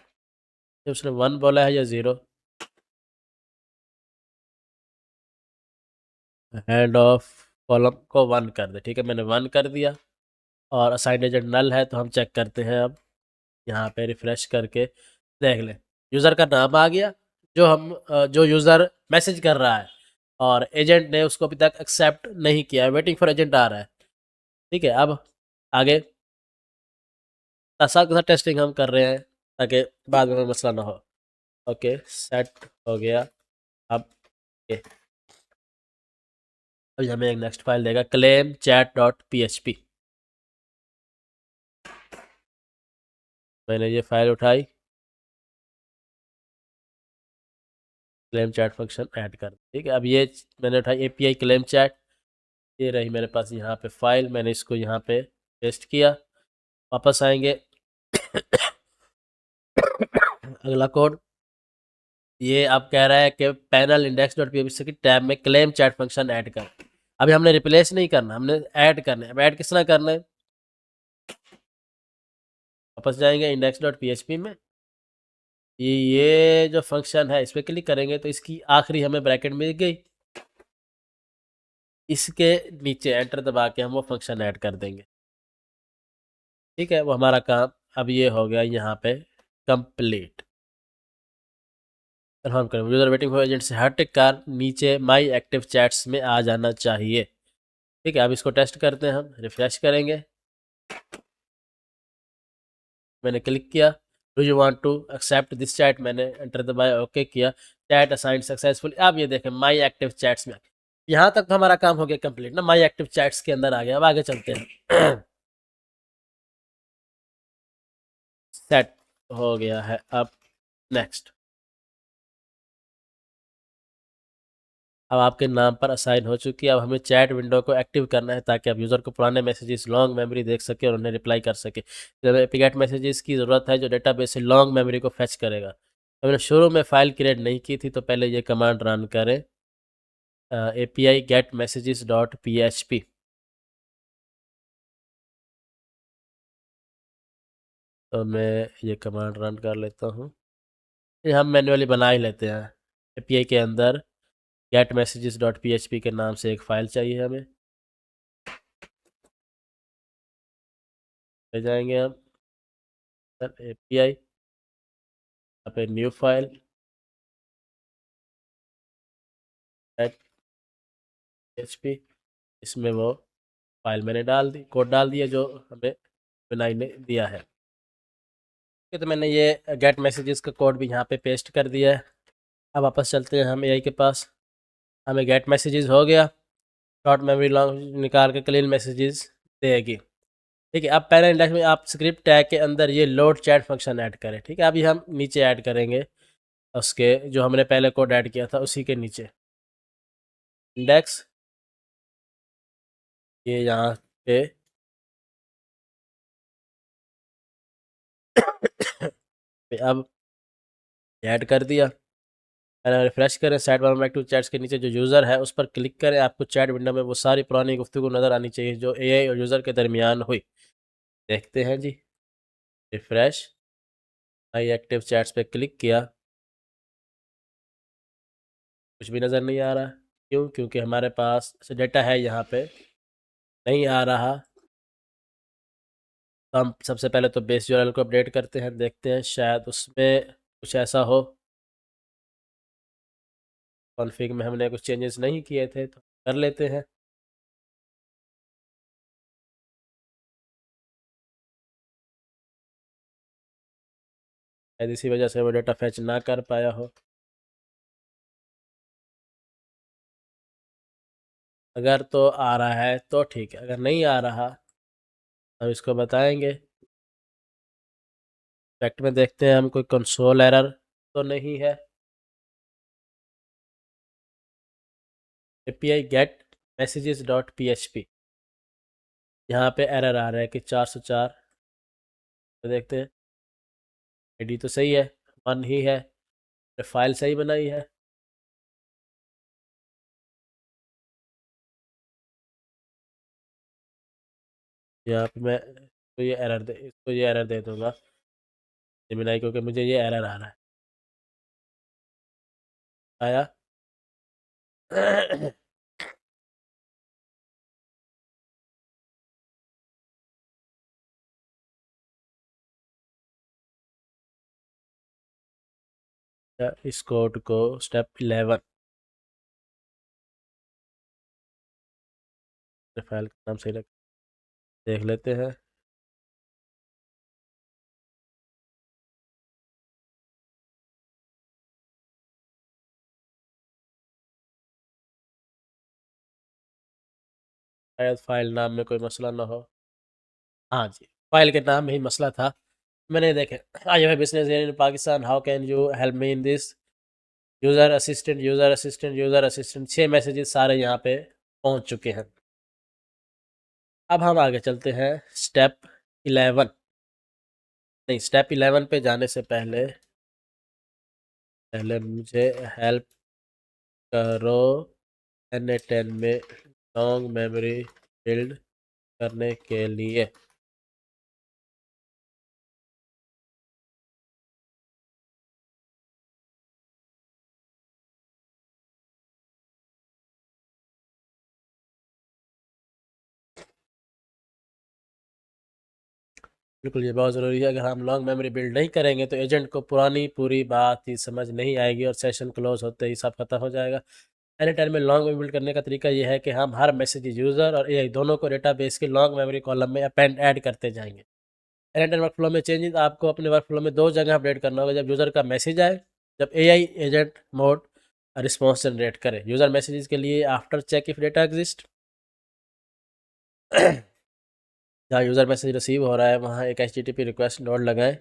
उसने 1 बोला है या 0, हैंड ऑफ कॉलम को 1 कर दे। ठीक है, मैंने 1 कर दिया और असाइंड एजेंट नल है, तो हम चेक करते हैं अब यहाँ पे रिफ्रेश करके देख लें, यूज़र का नाम आ गया जो जो यूज़र मैसेज कर रहा है और एजेंट ने उसको अभी तक एक्सेप्ट नहीं किया है, वेटिंग फॉर एजेंट आ रहा है। ठीक है, अब आगे साथ के साथ टेस्टिंग हम कर रहे हैं ताकि बाद में मसला ना हो। ओके, सेट हो गया। अब okay, अभी हमें एक नेक्स्ट फाइल देगा claim chat.php। मैंने ये फाइल उठाई, क्लेम चैट फंक्शन ऐड कर। ठीक है, अब ये मैंने उठाई API क्लेम चैट, ये रही मेरे पास यहाँ पे फाइल, मैंने इसको यहाँ पे पेस्ट किया। वापस आएंगे अगला कोड, ये अब कह रहा है कि पैनल इंडेक्स डॉट पीएचपी की टैब में क्लेम चैट फंक्शन ऐड कर। अभी हमने रिप्लेस नहीं करना, हमने ऐड करना है। अब ऐड किस तरह करना है, वापस जाएंगे इंडेक्स डॉट पीएचपी में, ये जो फंक्शन है इस पर क्लिक करेंगे तो इसकी आखिरी हमें ब्रैकेट मिल गई, इसके नीचे एंटर दबा के हम वो फंक्शन ऐड कर देंगे। ठीक है, वो हमारा काम अब ये हो गया यहाँ पे कंप्लीट। कन्फर्म करें, यूजर वेटिंग फॉर एजेंट से हट कर नीचे माई एक्टिव चैट्स में आ जाना चाहिए। ठीक है, अब इसको टेस्ट करते हैं, हम रिफ्रेश करेंगे। मैंने क्लिक किया, do you want to accept this chat, मैंने एंटर दबाया, ओके किया, चैट असाइन सक्सेसफुल। अब ये देखें माई एक्टिव चैट्स में, यहाँ तक तो हमारा काम हो गया कंप्लीट ना, माई एक्टिव चैट्स के अंदर आ गया। अब आगे चलते हैं सेट हो गया है, अब नेक्स्ट। अब आपके नाम पर असाइन हो चुकी है। अब हमें चैट विंडो को एक्टिव करना है ताकि आप यूज़र को पुराने मैसेजेस लॉन्ग मेमोरी देख सके और उन्हें रिप्लाई कर सके। तो हमें एपीगेट मैसेजेस की ज़रूरत है जो डेटाबेस से लॉन्ग मेमोरी को फेच करेगा। हमने शुरू में फ़ाइल क्रिएट नहीं की थी, तो पहले ये कमांड रन करें, API get messages dot PHP। तो मैं ये कमांड रन कर लेता हूँ, ये हम मैन्युअली बना ही लेते हैं। API के अंदर गेट मैसेजेस डॉट PHP के नाम से एक फ़ाइल चाहिए हमें, ले जाएंगे हम सर API, यहाँ पे न्यू फाइल एट PHP, इसमें वो फाइल मैंने डाल दी, कोड डाल दिया जो हमें विनय ने दिया है। तो मैंने ये गेट मैसेजेस का कोड भी यहाँ पे पेस्ट कर दिया है। अब वापस चलते हैं हम एआई के पास, हमें गेट मैसेजेस हो गया, शॉर्ट मेमोरी लॉन्ग निकाल के क्लीन मैसेजेस देगी। ठीक है, अब पहले इंडेक्स में आप स्क्रिप्ट टैग के अंदर ये लोड चैट फंक्शन ऐड करें। ठीक है, अभी हम नीचे ऐड करेंगे उसके, जो हमने पहले कोड ऐड किया था उसी के नीचे इंडेक्स, ये यहाँ पे अब ऐड कर दिया। रिफ्रेश करें, साइड बार में एक्टिव चैट्स के नीचे जो यूज़र है उस पर क्लिक करें, आपको चैट विंडो में वो सारी पुरानी गुफ्तगू नज़र आनी चाहिए जो एआई और यूज़र के दरमियान हुई। देखते हैं जी, रिफ्रेश, आई एक्टिव चैट्स पे क्लिक किया, कुछ भी नज़र नहीं आ रहा। क्यों? क्योंकि हमारे पास डेटा है यहाँ पे नहीं आ रहा। तो हम सबसे पहले तो बेस यूआरएल को अपडेट करते हैं, देखते हैं शायद उसमें कुछ ऐसा हो। कॉन्फ़िग में हमने कुछ चेंजेस नहीं किए थे तो कर लेते हैं। शायद इसी वजह से वो डेटा फैच ना कर पाया हो। अगर तो आ रहा है तो ठीक है, अगर नहीं आ रहा हम इसको बताएंगे। फैक्ट में देखते हैं हम कोई कंसोल एरर तो नहीं है। API get messages dot PHP, यहाँ पे एरर आ रहा है कि 404। तो देखते हैं, आईडी तो सही है, 1 ही है, फाइल सही बनाई है। यहाँ पे मैं तो ये एरर दे, इसको ये एरर दे दूंगा जेमिनाई, क्योंकि मुझे ये एरर आ रहा है। आया इस कोड को स्टेप 11, फाइल का नाम सही लग, देख लेते हैं। शायद फाइल नाम में कोई मसला ना हो। हाँ जी, फाइल के नाम में ही मसला था। मैंने देखे, I am business in Pakistan, how can you help me in this, user assistant, user assistant, user assistant, 6 messages सारे यहाँ पे पहुँच चुके हैं। अब हम आगे चलते हैं स्टेप 11, नहीं स्टेप 11 पे जाने से पहले पहले मुझे हेल्प करो N10 में लॉन्ग मेमोरी बिल्ड करने के लिए। बिल्कुल, ये बहुत ज़रूरी है। अगर हम लॉन्ग मेमोरी बिल्ड नहीं करेंगे तो एजेंट को पुरानी पूरी बात ही समझ नहीं आएगी और सेशन क्लोज होते ही सब खत्म हो जाएगा। एनी टाइम में लॉन्ग मेमोरी बिल्ड करने का तरीका ये है कि हम हर मैसेज यूज़र और एआई दोनों को डेटाबेस के लॉन्ग मेमोरी कॉलम में अपेंड ऐड करते जाएंगे। एनी टाइम वर्कफ्लो में चेंजेस आपको अपने वर्कफ्लो में दो जगह अपडेट करना होगा, जब यूज़र का मैसेज आए, जब AI agent mode response generate करे। यूज़र मैसेजेस के लिए after check if data exist, जहाँ यूज़र मैसेज रिसीव हो रहा है वहाँ एक HTTP रिक्वेस्ट नोड लगाएं।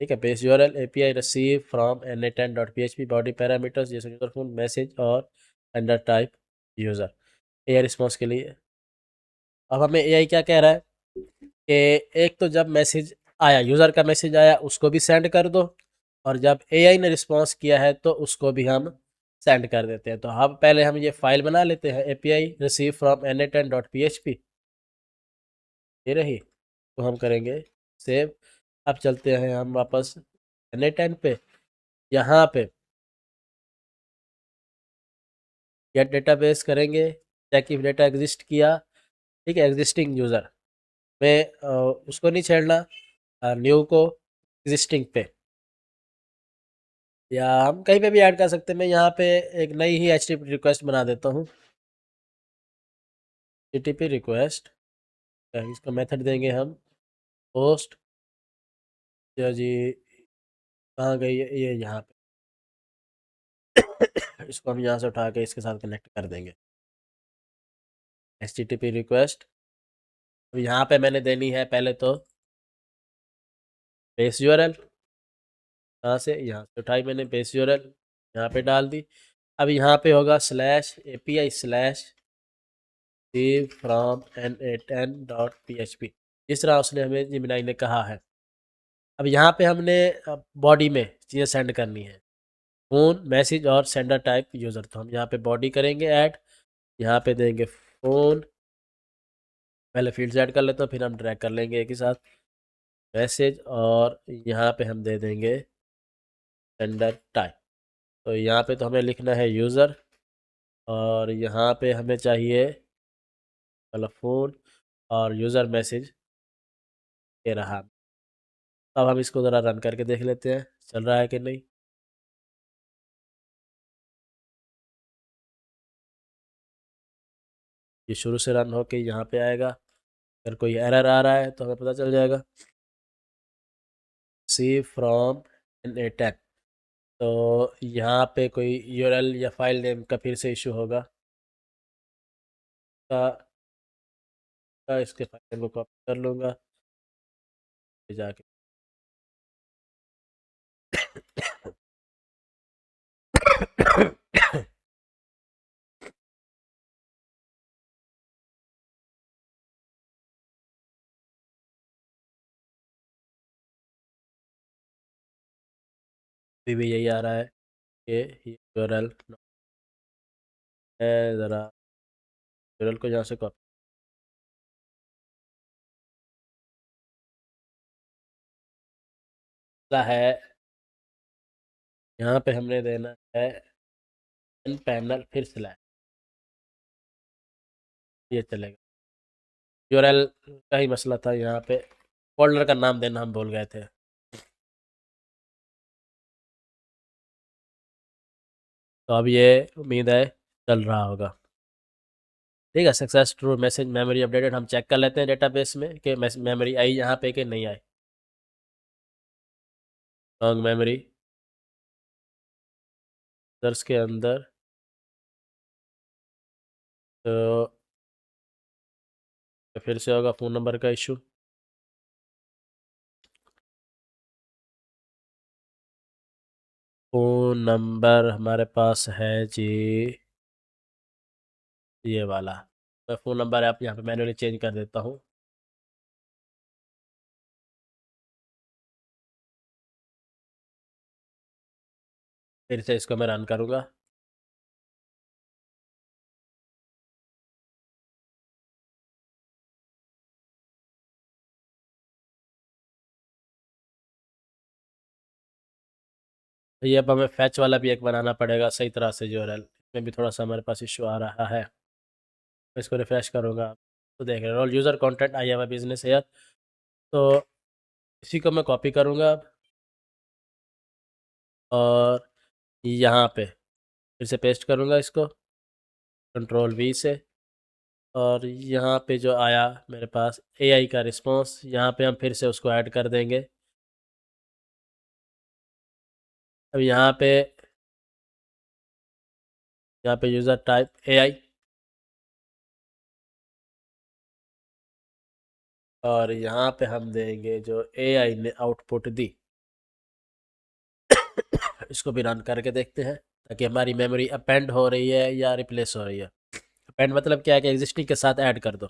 ठीक है, base URL API receive from n10.php body parameters जैसे यूज़र फोन मैसेज और under type user AI response के लिए। अब हमें एआई क्या कह रहा है कि एक तो जब मैसेज आया, यूज़र का मैसेज आया, उसको भी सेंड कर दो, और जब एआई ने रिस्पॉन्स किया है तो उसको भी हम सेंड कर देते हैं। तो हम पहले हम ये फाइल बना लेते हैं API रिसीव फ्रॉम n10.php, ये रही, तो हम करेंगे सेव। अब चलते हैं हम वापस n10 पे, यहाँ पे गेट डेटाबेस करेंगे, चेक इफ डेटा एग्जिस्ट किया। ठीक है, एग्जिस्टिंग यूज़र में उसको नहीं छेड़ना, न्यू को एग्जिस्टिंग पे, या हम कहीं पे भी ऐड कर सकते हैं। मैं यहाँ पे एक नई ही HTTP रिक्वेस्ट बना देता हूँ, HTTP रिक्वेस्ट, इसका मेथड देंगे हम पोस्ट, जी कहाँ गई है ये, यहाँ पे इसको हम यहाँ से उठा के इसके साथ कनेक्ट कर देंगे HTTP रिक्वेस्ट। अब यहाँ पे मैंने देनी है पहले तो बेस यूआरएल, कहाँ से, यहाँ से उठाई मैंने बेस यूआरएल, यहाँ पे डाल दी। अब यहाँ पे होगा slash API slash receive from n10.php, जिस तरह उसने हमें जिमिनाई ने कहा है। अब यहाँ पे हमने बॉडी में चीज़ें सेंड करनी है, फोन मैसेज और सेंडर टाइप यूज़र, तो हम यहाँ पे बॉडी करेंगे ऐड, यहाँ पे देंगे फ़ोन, पहले फील्ड्स ऐड कर लेते हैं फिर हम ड्रैग कर लेंगे एक ही साथ मैसेज, और यहाँ पे हम दे देंगे सेंडर टाइप। तो यहाँ पे तो हमें लिखना है यूज़र, और यहाँ पे हमें चाहिए मतलब फ़ोन और यूज़र मैसेज, ये रहा। अब हम इसको ज़रा रन करके देख लेते हैं चल रहा है कि नहीं। ये शुरू से रन होके यहाँ पे आएगा, अगर कोई एरर आ रहा है तो हमें पता चल जाएगा सी फ्रॉम n10। तो यहाँ पे कोई यूआरएल या फाइल नेम का फिर से इशू होगा, इसके फाइल नेम को कॉपी कर लूँगा जाके अभी भी यही आ रहा है कि यूआरएल है, ज़रा यूआरएल को यहाँ से कॉपी है, यहाँ पे हमने देना है एन पैनल फिर स्लैश, ये चलेगा। यूआरएल का ही मसला था, यहाँ पे फोल्डर का नाम देना हम भूल गए थे। तो अब ये उम्मीद है चल रहा होगा। ठीक है, success true message memory updated, हम चेक कर लेते हैं डेटाबेस में कि मेमोरी आई यहाँ पे कि नहीं आई। लॉन्ग मेमोरी सर्च के अंदर, तो फिर से होगा फ़ोन नंबर का इशू। फ़ोन नंबर हमारे पास है जी ये वाला, मैं फ़ोन नंबर आप यहाँ पे मैन्युअली चेंज कर देता हूँ। फिर से इसको मैं रन करूँगा। तो ये अब हमें फैच वाला भी एक बनाना पड़ेगा सही तरह से, जो है इसमें भी थोड़ा सा हमारे पास इशू आ रहा है। मैं इसको रिफ्रेश करूँगा तो देख रहे हैं role user content I have a business here. तो इसी को मैं कॉपी करूँगा और यहाँ पे फिर से पेस्ट करूँगा इसको कंट्रोल वी से। और यहाँ पे जो आया मेरे पास एआई का रिस्पॉन्स, यहाँ पे हम फिर से उसको ऐड कर देंगे। अब यहाँ पे यूज़र टाइप एआई, और यहाँ पे हम देंगे जो एआई ने आउटपुट दी। इसको भी रन करके देखते हैं ताकि हमारी मेमोरी अपेंड हो रही है या रिप्लेस हो रही है। अपेंड मतलब क्या है कि एग्जिस्टिंग के साथ ऐड कर दो।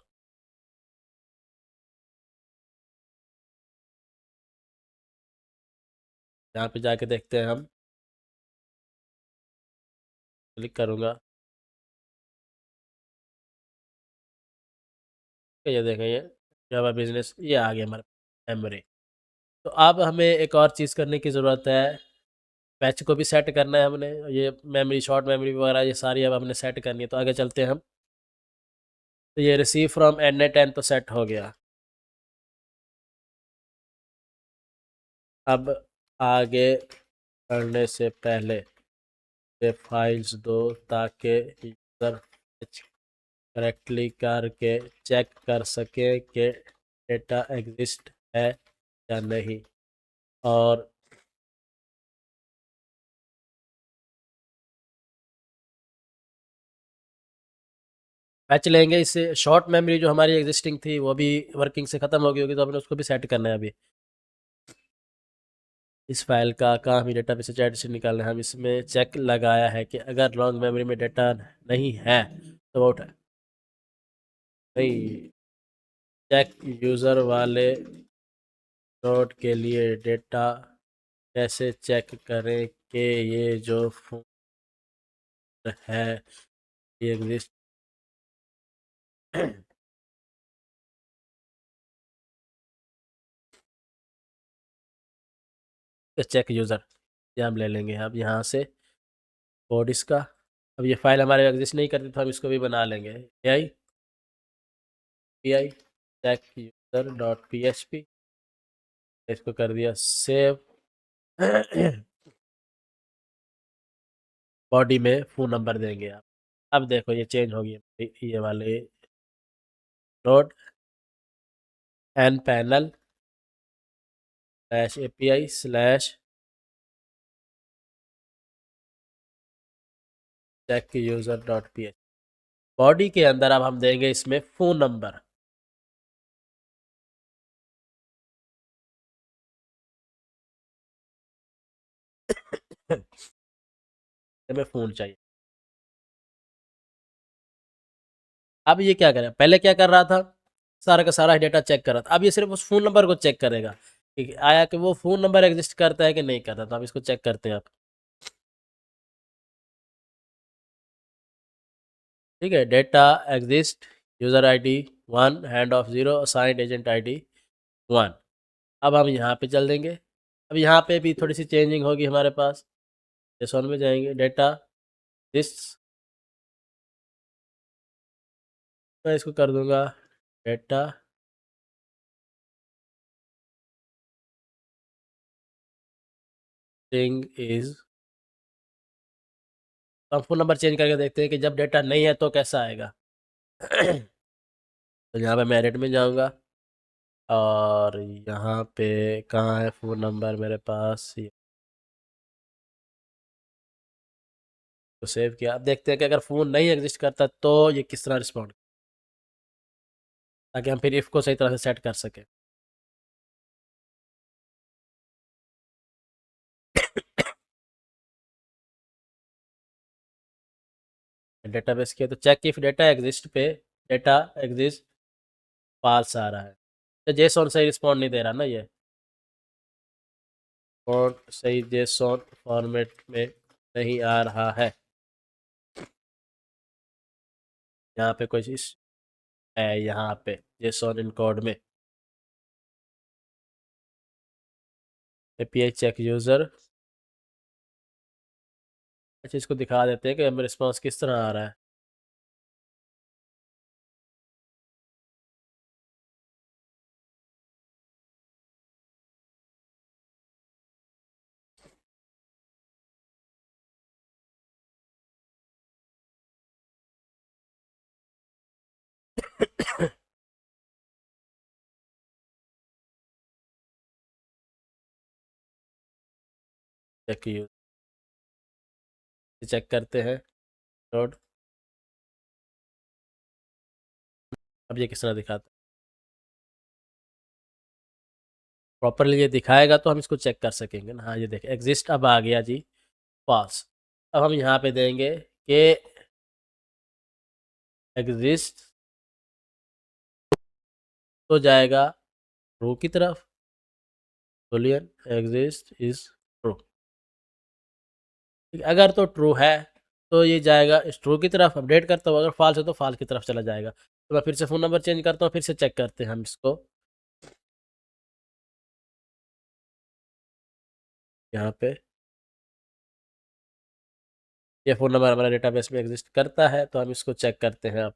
यहाँ पे जाके देखते हैं हम, क्लिक करूँगा तो ये देखें ये जावा बिजनेस ये आ गया हमारे मेमोरी। तो अब हमें एक और चीज़ करने की ज़रूरत है, पैच को भी सेट करना है हमने। ये मेमोरी शॉर्ट मेमोरी वगैरह ये सारी अब हमने सेट करनी है, तो आगे चलते हैं हम। तो ये रिसीव फ्रॉम एनएट 10 तो सेट हो गया। अब आगे बढ़ने से पहले ये फाइल्स दो ताकि यूज़र करेक्टली करके चेक कर सके कि डेटा एग्जिस्ट है या नहीं। और पैच लेंगे इससे शॉर्ट मेमोरी जो हमारी एग्जिस्टिंग थी वो भी वर्किंग से ख़त्म हो गई होगी, तो हमने उसको भी सेट करना है अभी। इस फाइल का काम ही डेटा से चैट से निकालना है। हम इसमें चेक लगाया है कि अगर लॉन्ग मेमोरी में डेटा नहीं है तो वो उठा नहीं। चेक यूज़र वाले नोड के लिए डेटा कैसे चेक करें कि ये जो फोन है ये एग्जिस्ट। चेक यूज़र ये हम ले लेंगे अब यहाँ से कोड इसका। अब ये फाइल हमारे एग्जिस्ट नहीं करती तो हम इसको भी बना लेंगे। P I check user dot P H P, इसको कर दिया सेव। बॉडी में फ़ोन नंबर देंगे आप। अब देखो ये चेंज हो गया ये वाले node N panel slash API slash check user dot P H. Body के अंदर अब हम देंगे इसमें फ़ोन नंबर। हमें फ़ोन चाहिए। अब ये क्या करें, पहले क्या कर रहा था, सारा का सारा डेटा चेक कर रहा था। अब ये सिर्फ उस फ़ोन नंबर को चेक करेगा कि आया कि वो फ़ोन नंबर एग्जिस्ट करता है कि नहीं करता। तो हम इसको चेक करते हैं आप। ठीक है, data exist user ID 1 hand of 0 assigned agent ID 1। अब हम यहाँ पे चल देंगे। अब यहाँ पे भी थोड़ी सी चेंजिंग होगी हमारे पास। जेसॉन में जाएंगे, डेटा दिस, मैं इसको कर दूंगा डेटा थिंग इज। तो हम फोन नंबर चेंज करके देखते हैं कि जब डेटा नहीं है तो कैसा आएगा। तो यहाँ पे मैं एडिट में जाऊँगा और यहाँ पे कहाँ है फ़ोन नंबर मेरे पास, ये तो सेव किया। अब देखते हैं कि अगर फ़ोन नहीं एग्जिस्ट करता तो ये किस तरह रिस्पॉन्ड, ताकि हम फिर इफ़ को सही तरह से सेट कर सकें। डेटाबेस किया तो चेक इफ़ डेटा एग्जिस्ट पे डेटा एग्जिस्ट फाल्स आ रहा है। तो जेसॉन सही रिस्पॉन्ड नहीं दे रहा ना, ये और सही जेसॉन फॉर्मेट में नहीं आ रहा है। यहाँ पे कुछ इस है, यहाँ पे जेसॉन इनकोड में एपीआई चेक यूज़र। अच्छा, इसको दिखा देते हैं कि हमें रिस्पॉन्स किस तरह आ रहा है। चेक यूज़र चेक करते हैं नोड। अब ये किस तरह दिखाता है, प्रॉपरली ये दिखाएगा तो हम इसको चेक कर सकेंगे ना। हाँ ये देखें एग्जिस्ट अब आ गया जी फॉल्स। अब हम यहाँ पे देंगे कि एग्जिस्ट तो जाएगा ट्रू की तरफ, बुलियन एग्जिस्ट इज ट्रू। अगर तो ट्रू है तो ये जाएगा इस ट्रू की तरफ, अपडेट करता हूँ। अगर फॉल्स है तो फॉल्स की तरफ चला जाएगा। तो मैं फिर से फ़ोन नंबर चेंज करता हूँ, फिर से चेक करते हैं हम इसको। यहाँ पे ये फ़ोन नंबर हमारे डेटाबेस में एग्जिस्ट करता है, तो हम इसको चेक करते हैं अब।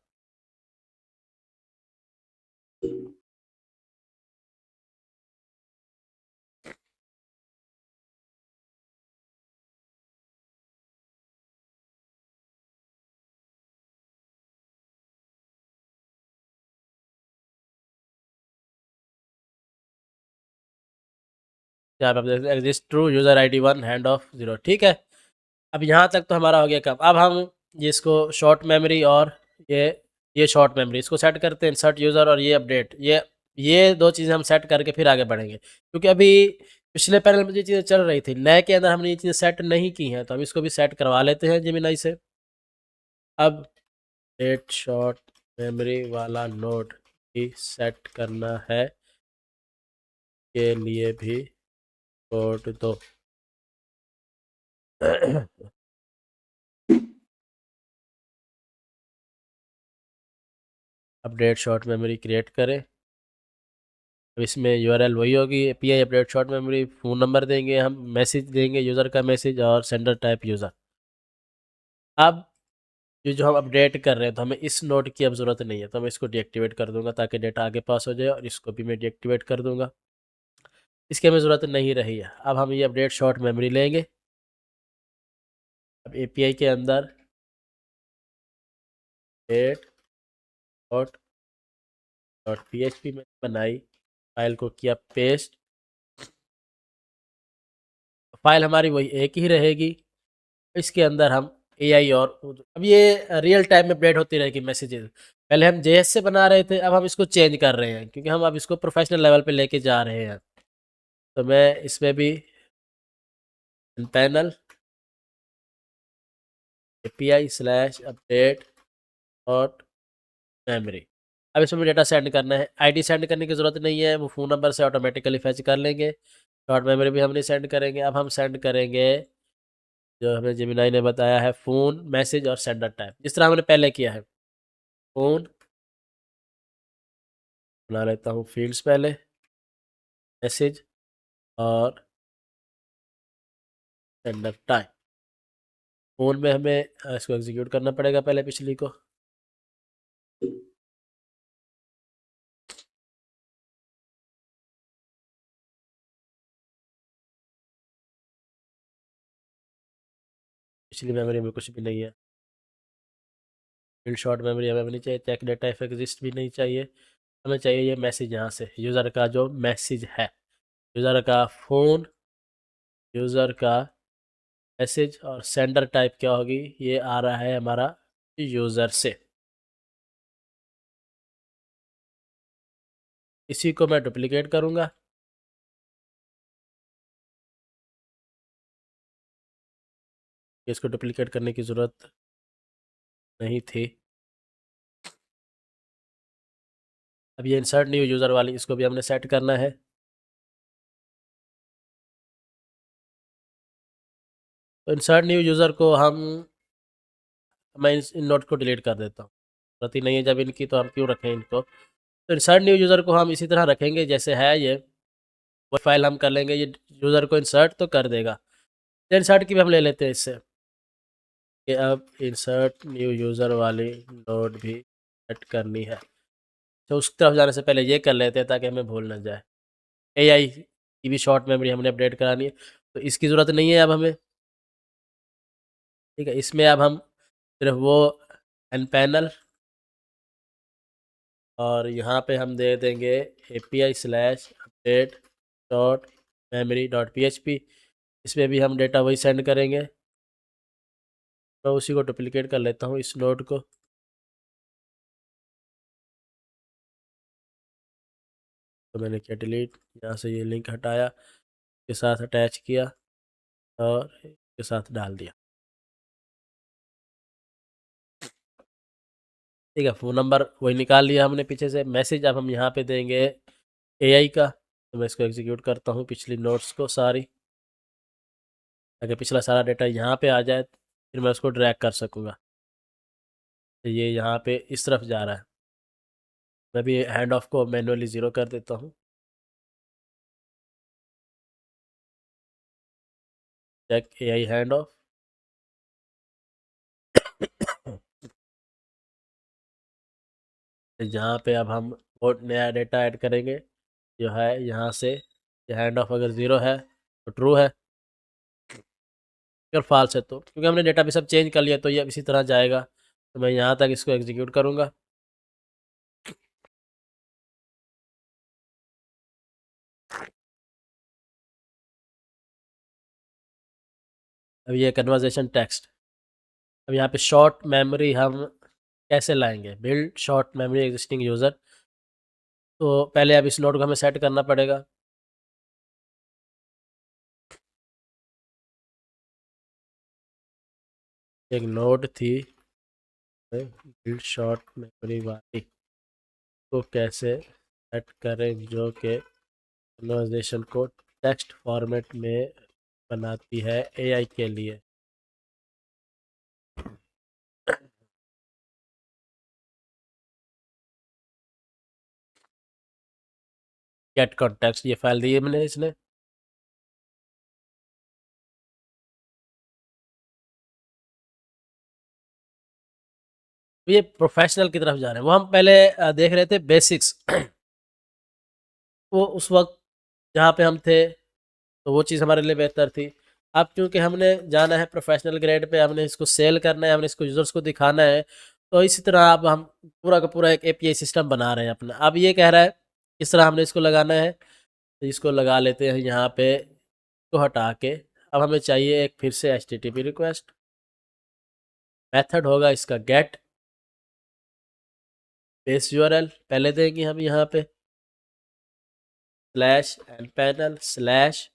यहाँ पे आप देखते हैं exist true user ID 1 hand of 0। ठीक है, अब यहाँ तक तो हमारा हो गया काम। अब हम ये इसको शॉर्ट मेमोरी और ये ये शॉर्ट मेमोरी इसको सेट करते हैं, इंसर्ट यूज़र और ये अपडेट, ये दो चीज़ें हम सेट करके फिर आगे बढ़ेंगे। क्योंकि अभी पिछले पैनल में ये चीज़ें चल रही थी, नए के अंदर हमने ये चीज़ें सेट नहीं की हैं, तो हम इसको भी सेट करवा लेते हैं जेमिनाई से। अब डेट शॉर्ट मेमोरी वाला नोड भी सेट करना है, के लिए भी कोड दो। अपडेट शॉर्ट मेमोरी क्रिएट करें। अब इसमें यूआरएल वही होगी, API update short memory, phone number देंगे, हम मैसेज देंगे यूज़र का मैसेज और सेंडर टाइप यूज़र। अब ये जो हम अपडेट कर रहे हैं तो हमें इस नोड की अब ज़रूरत नहीं है, तो मैं इसको डीएक्टिवेट कर दूंगा ताकि डेटा आगे पास हो जाए, और इसको भी मैं डीएक्टिवेट कर दूंगा, इसकी हमें ज़रूरत नहीं रही है। अब हम ये अपडेट शॉर्ट मेमोरी लेंगे। अब एपीआई के अंदर डेट डॉट डॉट पीएचपी में बनाई, फाइल को किया पेस्ट, फाइल हमारी वही एक ही रहेगी। इसके अंदर हम एआई और अब ये रियल टाइम में अपडेट होती रहेगी मैसेजेस। पहले हम जेएस से बना रहे थे, अब हम इसको चेंज कर रहे हैं क्योंकि हम अब इसको प्रोफेशनल लेवल पे लेके जा रहे हैं। तो मैं इसमें भी panel API slash update dot memory. अब इसमें डेटा सेंड करना है, आईडी सेंड करने की ज़रूरत नहीं है, वो फ़ोन नंबर से ऑटोमेटिकली फैच कर लेंगे। डॉट मेमोरी भी हम नहीं सेंड करेंगे। अब हम सेंड करेंगे जो हमें जेमिनाई ने बताया है, फ़ोन मैसेज और सेंडर टाइप, जिस तरह हमने पहले किया है। फ़ोन बना लेता हूँ फील्ड्स पहले, मैसेज और सेंडर टाइम। फ़ोन में हमें इसको एग्जीक्यूट करना पड़ेगा पहले पिछली को। पिछली मेमोरी में कुछ भी नहीं है, फील्ड शॉर्ट मेमोरी हमें नहीं चाहिए, चेक डेटा इफ एग्जिस्ट भी नहीं चाहिए। हमें चाहिए ये मैसेज, यहाँ से यूज़र का जो मैसेज है, यूज़र का फ़ोन, यूज़र का मैसेज और सेंडर टाइप क्या होगी, ये आ रहा है हमारा यूज़र से। इसी को मैं डुप्लीकेट करूँगा, इसको डुप्लीकेट करने की ज़रूरत नहीं थी। अब ये इंसर्ट न्यू यूज़र वाली इसको भी हमने सेट करना है। तो इंसर्ट न्यू यूज़र को मैं इन नोट को डिलीट कर देता हूँ, गलती नहीं है जब इनकी, तो हम क्यों रखें इनको। तो इंसर्ट न्यू यूज़र को हम इसी तरह रखेंगे जैसे है ये, वो फाइल हम कर लेंगे, ये यूज़र को इंसर्ट तो कर देगा। इंसर्ट की भी हम ले लेते हैं इससे कि अब इंसर्ट न्यू यूज़र वाली नोट भी सेट करनी है। तो उस तरफ जाने से पहले ये कर लेते हैं ताकि हमें भूल ना जाए। एआई की भी शॉर्ट मेमोरी हमने अपडेट करानी है, तो इसकी ज़रूरत नहीं है अब हमें। ठीक है, इसमें अब हम सिर्फ वो एन पैनल, और यहाँ पे हम दे देंगे API/update.memory.php। इसमें भी हम डेटा वही सेंड करेंगे। मैं उसी को डुप्लीकेट कर लेता हूँ इस नोड को। तो मैंने किया डिलीट, यहाँ से ये लिंक हटाया, के साथ अटैच किया और के साथ डाल दिया। ठीक है, फ़ोन नंबर वही निकाल लिया हमने पीछे से। मैसेज अब हम यहाँ पे देंगे एआई का। तो मैं इसको एग्जीक्यूट करता हूँ, पिछली नोट्स को सारी, ताकि पिछला सारा डेटा यहाँ पे आ जाए, फिर मैं उसको ड्रैग कर सकूँगा। तो ये यहाँ पे इस तरफ जा रहा है। मैं भी हैंड ऑफ को मैनुअली ज़ीरो कर देता हूँ। Check AI hand off. जहाँ पे अब हम वो नया डेटा ऐड करेंगे जो है यहाँ से, हैंड ऑफ अगर ज़ीरो है तो ट्रू है, अगर फॉल्स है तो, क्योंकि हमने डेटा भी सब चेंज कर लिया तो ये अब इसी तरह जाएगा। तो मैं यहाँ तक इसको एग्जीक्यूट करूँगा। अब ये कन्वर्जेशन टेक्स्ट। अब यहाँ पे शॉर्ट मेमोरी हम कैसे लाएंगे, build short memory existing user. तो पहले अब इस नोड को हमें सेट करना पड़ेगा। एक नोड थी बिल्ड शॉर्ट मेमोरी वाली, को कैसे सेट करें जो कि कन्वर्जेशन को टेक्स्ट फॉर्मेट में बनाती है एआई के लिए। गेट कॉन्टेक्स्ट ये फाइल दी है मैंने इसने। ये प्रोफेशनल की तरफ जा रहे हैं, वो हम पहले देख रहे थे बेसिक्स। वो उस वक्त जहाँ पे हम थे तो वो चीज़ हमारे लिए बेहतर थी। अब क्योंकि हमने जाना है प्रोफेशनल ग्रेड पे, हमने इसको सेल करना है, हमने इसको यूज़र्स को दिखाना है, तो इसी तरह अब हम पूरा का पूरा एक एपीआई सिस्टम बना रहे हैं अपना। अब ये कह रहा है किस तरह हमने इसको लगाना है, तो इसको लगा लेते हैं यहाँ पे, इसको हटा के। अब हमें चाहिए एक फिर से HTTP रिक्वेस्ट, मेथड होगा इसका गेट बेस यूआरएल पहले देंगे हम यहाँ पे, slash and panel slash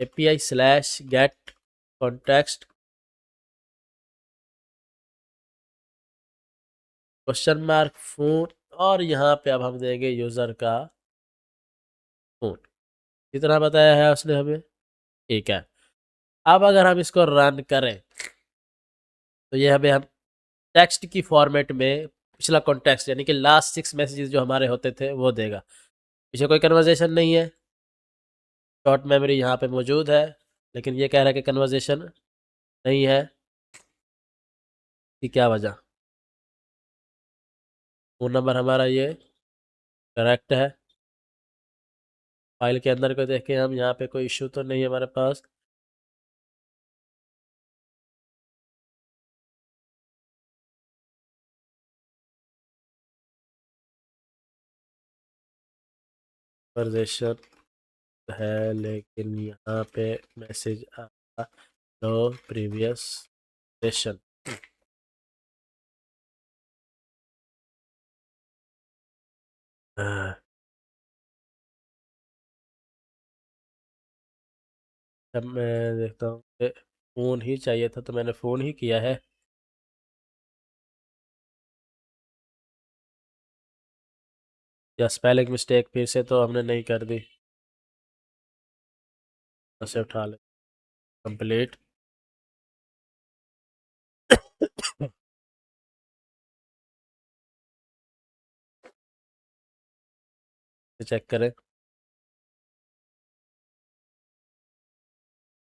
API slash gate context question mark phone, और यहाँ पे अब हम देंगे यूज़र का फोन, जितना बताया है उसने हमें। ठीक है, अब अगर हम इसको रन करें तो ये हमें हम टेक्स्ट की फॉर्मेट में पिछला कॉन्टेक्स्ट यानी कि लास्ट 6 मैसेजेस जो हमारे होते थे वो देगा। पीछे कोई कन्वर्जेशन नहीं है, शॉर्ट मेमोरी यहाँ पे मौजूद है, लेकिन ये कह रहा है कि कन्वर्जेशन नहीं है। कि क्या वजह, फ़ोन नंबर हमारा ये करेक्ट है, फाइल के अंदर को देखें हम, यहाँ पे कोई इशू तो नहीं है हमारे पास। कन्वर्जेशन है, लेकिन यहाँ पे मैसेज आया नो प्रीवियस सेशन। अब मैं देखता हूँ कि फ़ोन ही चाहिए था तो मैंने फ़ोन ही किया है। या स्पेलिंग मिस्टेक फिर से तो हमने नहीं कर दी, उसे उठा ले। कंप्लीट। चेक करें।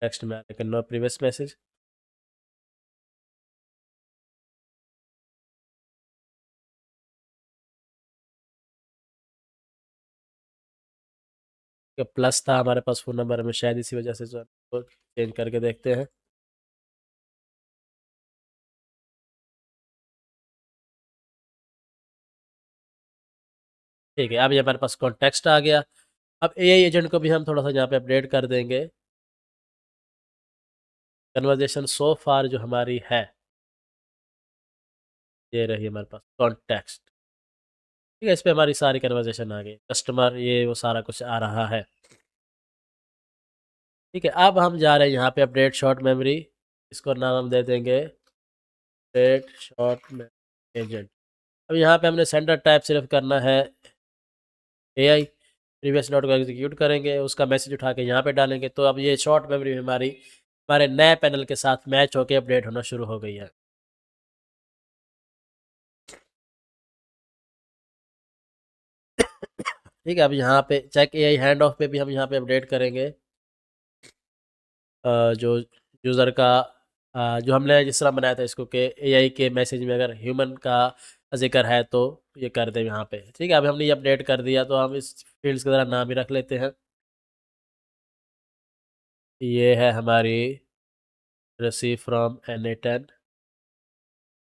टेक्स्ट में आने नो प्रीवियस मैसेज। प्लस था हमारे पास फ़ोन नंबर में, शायद इसी वजह से जो तो चेंज करके देखते हैं। ठीक है, अब ये हमारे पास कॉन्टेक्स्ट आ गया। अब एआई एजेंट को भी हम थोड़ा सा यहाँ पे अपडेट कर देंगे। कन्वर्जेशन सो फार जो हमारी है, ये रही हमारे पास कॉन्टेक्स्ट। ठीक है, इस पे हमारी सारी कन्वर्जेशन आ गई, कस्टमर ये वो सारा कुछ आ रहा है। ठीक है, अब हम जा रहे हैं यहाँ पे अपडेट शॉर्ट मेमोरी। इसको नाम हम दे देंगे अपडेट शॉर्ट मेमोरी एजेंट। अब यहाँ पे हमने सेंडर टाइप सिर्फ करना है एआई। प्रीवियस नोट को एग्जीक्यूट करेंगे, उसका मैसेज उठा के यहाँ पे डालेंगे, तो अब ये शॉर्ट मेमोरी हमारी हमारे नए पैनल के साथ मैच होकर अपडेट होना शुरू हो गई है। ठीक है, अब यहाँ पे चेक एआई हैंड ऑफ पे भी हम यहाँ पे अपडेट करेंगे। जो यूज़र का जो हमने जिस तरह बनाया था इसको कि एआई के मैसेज में अगर ह्यूमन का जिक्र है तो ये कर दे यहाँ पे। ठीक है, अब हमने ये अपडेट कर दिया, तो हम इस फील्ड्स की तरह नाम ही रख लेते हैं। ये है हमारी रिसीव फ्रॉम एन10।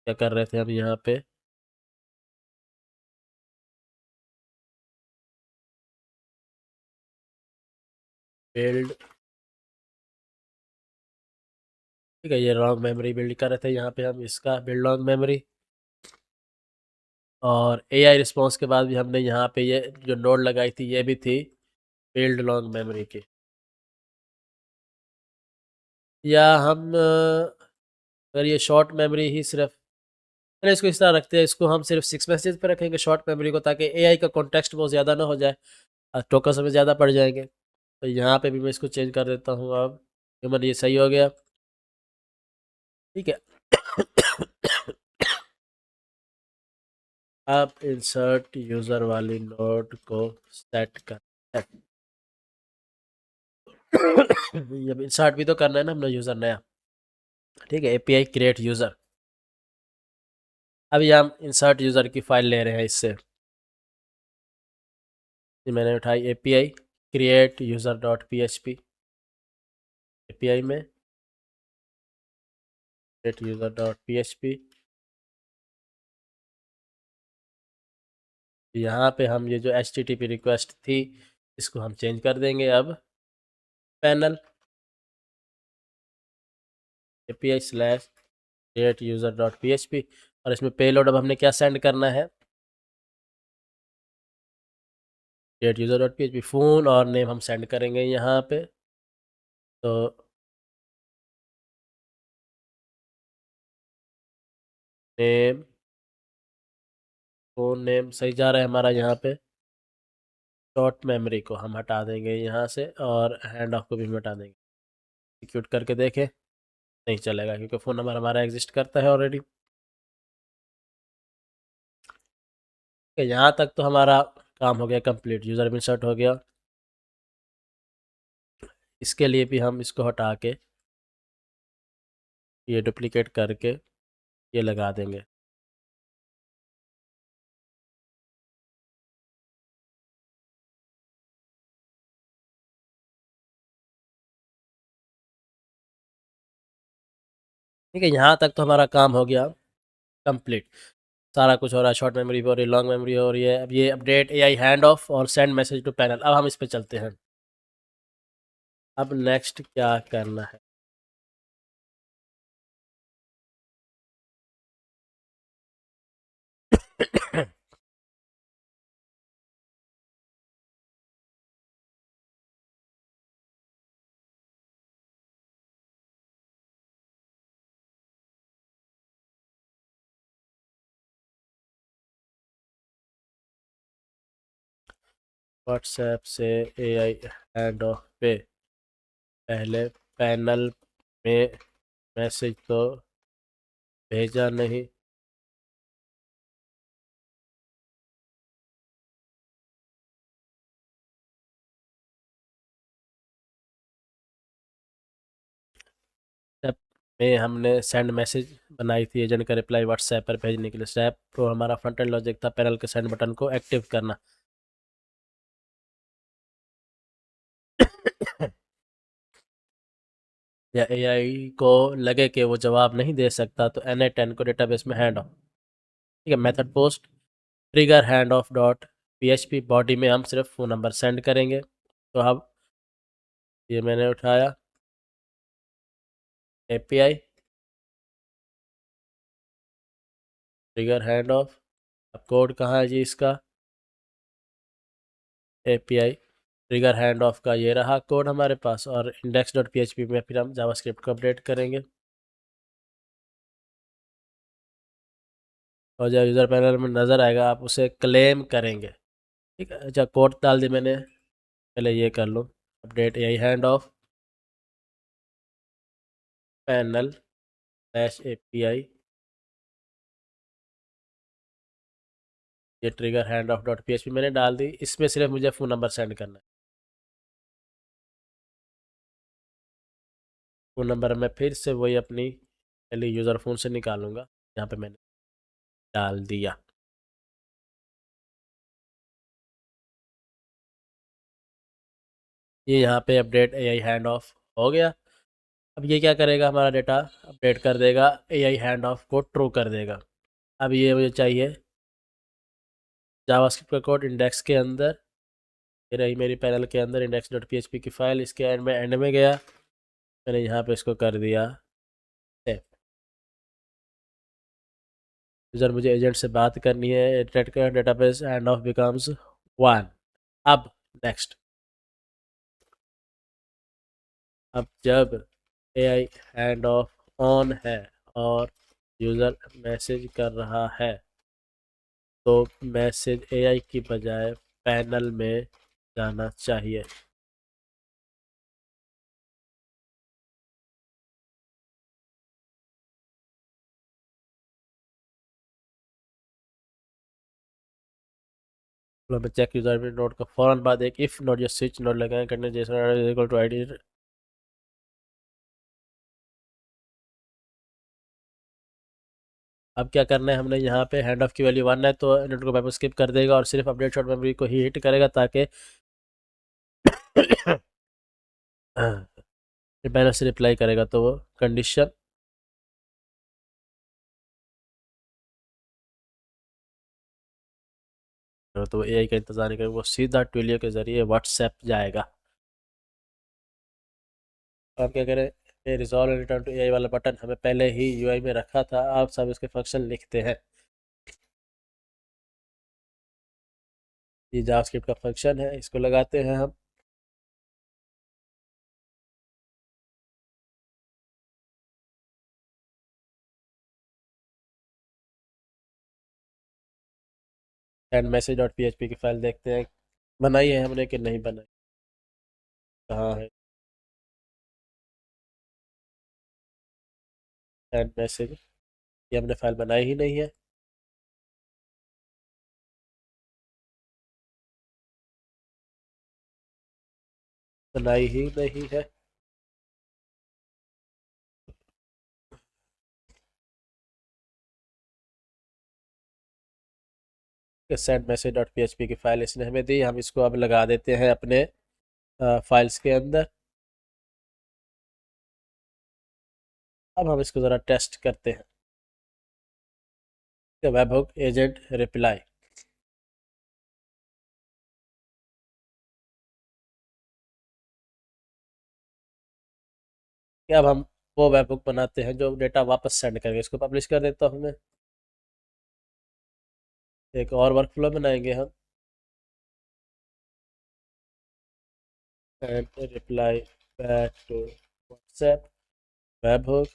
क्या कर रहे थे हम यहाँ पे, बिल्ड। ठीक है, ये लॉन्ग मेमोरी बिल्ड कर रहे थे यहाँ पे हम, इसका बिल्ड लॉन्ग मेमोरी। और एआई रिस्पॉन्स के बाद भी हमने यहाँ पे ये जो नोड लगाई थी ये भी थी बिल्ड लॉन्ग मेमोरी की। या हम अगर ये शॉर्ट मेमोरी ही सिर्फ, चलिए इसको इस तरह रखते हैं, इसको हम सिर्फ 6 मैसेज पे रखेंगे शॉर्ट मेमोरी को, ताकि एआई का कॉन्टेक्स्ट बहुत ज़्यादा ना हो जाए, टोकन समय ज़्यादा पड़ जाएंगे। तो यहाँ पे भी मैं इसको चेंज कर देता हूँ। अब ह्यूमन ये सही हो गया। ठीक है। अब इंसर्ट यूज़र वाली नोड को सेट कर ये इंसर्ट भी तो करना है ना हमने यूज़र नया। ठीक है, एपीआई क्रिएट यूज़र। अभी हम इंसर्ट यूज़र की फाइल ले रहे हैं इससे। ये मैंने उठाई API create user dot PHP. API में क्रिएट यूज़र डॉट पीएचपी। यहाँ पे हम ये जो HTTP रिक्वेस्ट थी इसको हम चेंज कर देंगे। अब panel API slash create user dot PHP, और इसमें पेलोड अब हमने क्या सेंड करना है, create user dot PHP। Phone और नेम हम सेंड करेंगे यहाँ पे। तो नेम, फ़ोन नेम सही जा रहा है हमारा यहाँ पे। शॉर्ट मेमोरी को हम हटा देंगे यहाँ से, और हैंड ऑफ को भी हम हटा देंगे। एग्जीक्यूट करके देखें, नहीं चलेगा क्योंकि फ़ोन नंबर हमारा एग्जिस्ट करता है ऑलरेडी। यहाँ तक तो हमारा काम हो गया कंप्लीट, यूज़र भी इंसर्ट हो गया। इसके लिए भी हम इसको हटा के ये डुप्लीकेट करके ये लगा देंगे। ठीक है, यहाँ तक तो हमारा काम हो गया कंप्लीट। सारा कुछ हो रहा है, शॉर्ट मेमोरी हो रही है, लॉन्ग मेमोरी हो रही है। अब ये अपडेट एआई हैंड ऑफ और सेंड मैसेज टू पैनल, अब हम इस पे चलते हैं। अब नेक्स्ट क्या करना है, व्हाट्सएप से एआई हैंड ऑफ पे पहले पैनल में मैसेज तो भेजा नहीं। स्टेप में हमने सेंड मैसेज बनाई थी एजेंट का रिप्लाई व्हाट्सएप पर भेजने के लिए। स्टेप तो हमारा फ्रंट एंड लॉजिक था पैनल के सेंड बटन को एक्टिव करना। या एआई को लगे कि वो जवाब नहीं दे सकता तो NA10 को डेटाबेस में हैंड ऑफ। ठीक है, method post trigger hand off dot PHP body में हम सिर्फ फ़ोन नंबर सेंड करेंगे। तो अब ये मैंने उठाया API ट्रिगर हैंड ऑफ। अब कोड कहाँ है जी इसका? API ट्रिगर हैंड ऑफ का ये रहा कोड हमारे पास, और index.php में फिर हम जावास्क्रिप्ट को अपडेट करेंगे। और जब यूज़र पैनल में नज़र आएगा आप उसे क्लेम करेंगे। ठीक है, अच्छा कोड डाल दी मैंने, पहले ये कर लो update AI hand off panel slash API ये trigger hand off dot PHP मैंने डाल दी। इसमें सिर्फ मुझे फ़ोन नंबर सेंड करना है। फ़ोन नंबर मैं फिर से वही अपनी पहले यूज़र फ़ोन से निकालूंगा, यहाँ पे मैंने डाल दिया। ये यहाँ पे अपडेट एआई हैंड ऑफ हो गया। अब ये क्या करेगा, हमारा डेटा अपडेट कर देगा, एआई हैंड ऑफ को ट्रू कर देगा। अब ये मुझे चाहिए जावास्क्रिप्ट का कोड इंडेक्स के अंदर। ये रही मेरी पैनल के अंदर index.php की फाइल। इसके एंड में गया, मैंने यहाँ पे इसको कर दिया सेव। यूज़र मुझे एजेंट से बात करनी है, डेटाबेस हैंड ऑफ बिकम्स 1। अब नेक्स्ट, अब जब एआई हैंड ऑफ ऑन है और यूज़र मैसेज कर रहा है तो मैसेज एआई की बजाय पैनल में जाना चाहिए। तो मैं चेक यूज़र में नोट का फ़ौरन बाद एक इफ़ नोट या स्विच नोट लगाएं करने जैसा इक्वल टू आईडी। अब क्या करना है, हमने यहाँ पे हैंड ऑफ की वैल्यू 1 है तो नोट को वापस स्किप कर देगा और सिर्फ अपडेट शॉर्ट मेमोरी को ही हिट करेगा ताकि पैनल से रिप्लाई करेगा तो वो कंडीशन तो एआई का इंतजार नहीं करेगा, वो सीधा ट्विलियो के ज़रिए व्हाट्सएप जाएगा। अब क्या करें, resolve and return to AI वाला बटन हमें पहले ही यूआई में रखा था, आप सब इसके फंक्शन लिखते हैं। ये जावास्क्रिप्ट का फंक्शन है, इसको लगाते हैं हम। एंड मैसेज डॉट PHP की फाइल देखते हैं बनाई है हमने कि नहीं बनाई, कहाँ है एंड मैसेज। ये हमने फाइल बनाई ही नहीं है। बनाई ही नहीं है। सेंड मैसेज डॉट PHP की फाइल इसने हमें दी, हम इसको अब लगा देते हैं अपने फाइल्स के अंदर। अब हम इसको ज़रा टेस्ट करते हैं। Web hook agent reply. अब हम वो वेब हुक बनाते हैं जो डेटा वापस सेंड करेंगे। इसको पब्लिश कर देता हूँ मैं। एक और वर्क फ्लो बनाएंगे हम, and reply back to WhatsApp webhook.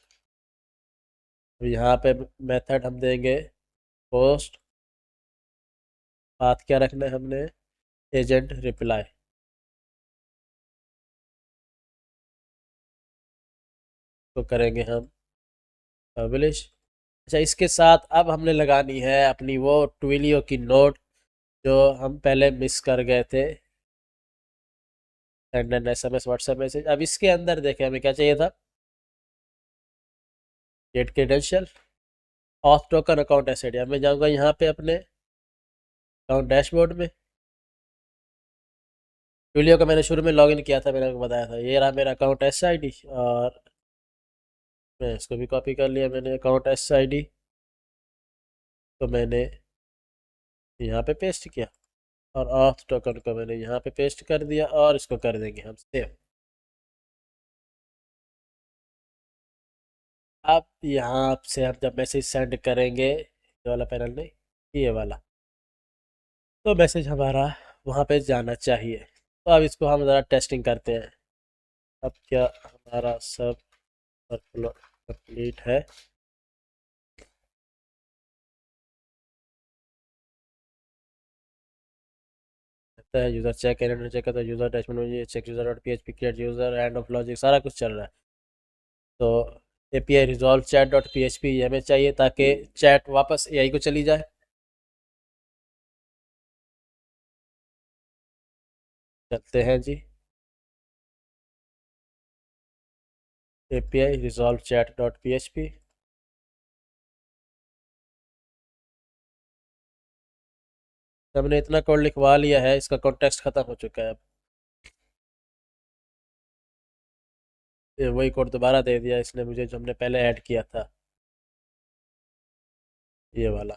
यहाँ पे मेथड हम देंगे पोस्ट। बात क्या रखना है हमने, एजेंट रिप्लाई को करेंगे हम पब्लिश। अच्छा, इसके साथ अब हमने लगानी है अपनी वो ट्विलियो की नोट जो हम पहले मिस कर गए थे, send an SMS WhatsApp message. अब इसके अंदर देखें हमें क्या चाहिए था, get credential, auth token, account asset. अब मैं जाऊंगा यहाँ पे अपने अकाउंट डैशबोर्ड में, ट्विलियो का मैंने शुरू में लॉगिन किया था, मैंने आपको बताया था। ये रहा मेरा अकाउंट SID, और मैं इसको भी कॉपी कर लिया मैंने, अकाउंट SID तो मैंने यहाँ पे पेस्ट किया, और ऑथ टोकन को मैंने यहाँ पे पेस्ट कर दिया, और इसको कर देंगे हम सेव। अब यहाँ से हम जब मैसेज सेंड करेंगे, ये वाला पैनल नहीं, ये वाला, तो मैसेज हमारा वहाँ पे जाना चाहिए। तो अब इसको हम ज़रा टेस्टिंग करते हैं। अब क्या हमारा सब वर्कफ्लो कंप्लीट है? लगता है यूज़र चेक एंड चेक करता है, यूज़र डैशबोर्ड में ये check user dot PHP create user and auth logic सारा कुछ चल रहा है। तो API resolve chat dot PHP ये हमें चाहिए ताकि चैट वापस AI को चली जाए। चलते हैं जी, API resolve chat dot PHP। हमने इतना कोड लिखवा लिया है, इसका कॉन्टेक्स्ट ख़त्म हो चुका है। अब ये वही कोड दोबारा दे दिया इसने मुझे जो हमने पहले ऐड किया था, ये वाला।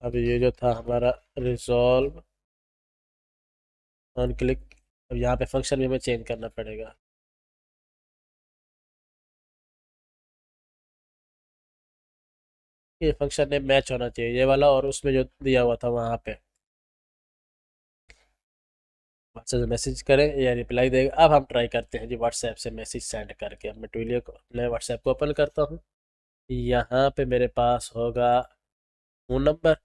अब ये जो था हमारा रिजॉल्व ऑन क्लिक, अब यहाँ पे फंक्शन भी हमें चेंज करना पड़ेगा। ये फंक्शन नेम मैच होना चाहिए, ये वाला और उसमें जो दिया हुआ था वहाँ पे। व्हाट्सएप से मैसेज करें या रिप्लाई देगा। अब हम ट्राई करते हैं जी व्हाट्सएप से मैसेज सेंड करके। अब मैं ट्विलियो को अपने व्हाट्सएप को ओपन करता हूँ, यहाँ पे मेरे पास होगा फ़ोन नंबर,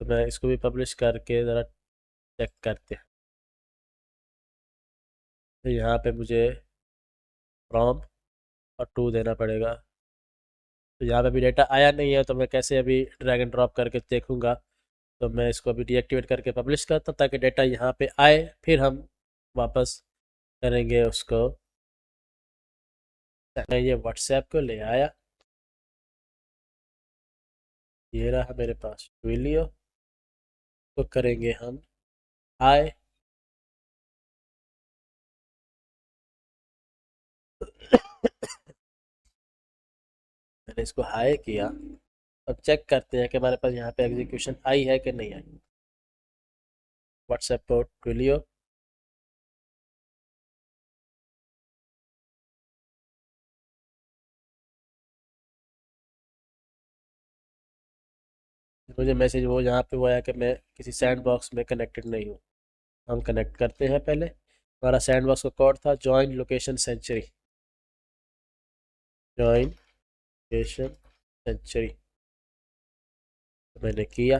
तो मैं इसको भी पब्लिश करके ज़रा चेक करते हैं। तो यहाँ पे मुझे फ्रॉम और टू देना पड़ेगा। तो यहाँ पे भी डेटा आया नहीं है, तो मैं कैसे अभी ड्रैग एंड ड्रॉप करके देखूंगा। तो मैं इसको अभी डीएक्टिवेट करके पब्लिश करता हूँ ताकि डेटा यहाँ पे आए, फिर हम वापस करेंगे उसको। मैं ये व्हाट्सएप को ले आया, ये रहा मेरे पास वीडियो, तो करेंगे हम हाय। मैंने इसको हाय किया। अब चेक करते हैं कि हमारे पास यहाँ पे एग्जीक्यूशन आई है कि नहीं आई। व्हाट्सएप पर ट्विलियो, मुझे मैसेज वो यहाँ पे वो आया कि मैं किसी सैंड बॉक्स में कनेक्टेड नहीं हूँ। हम कनेक्ट करते हैं पहले। हमारा सैंड बॉक्स का कोड था join location century, join location century, तो मैंने किया।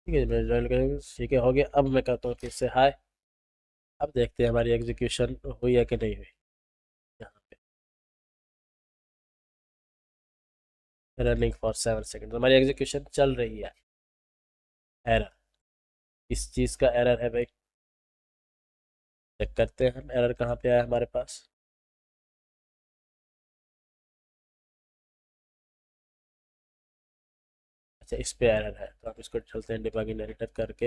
ठीक है, मैं ज्वाइन लोकेशन ठीक है, हो गया। अब मैं करता हूँ फिर से हाय। अब देखते हैं हमारी एग्जीक्यूशन हुई है कि नहीं हुई। यहाँ पे रनिंग फॉर 7 सेकेंड, हमारी एग्जीक्यूशन चल रही है। एरर, किस चीज़ का एरर है भाई, चेक करते हैं हम एरर कहाँ पे आया हमारे पास। अच्छा, इस पे एरर है, तो हम इसको चलते हैं डिबगिंग एडिटर करके।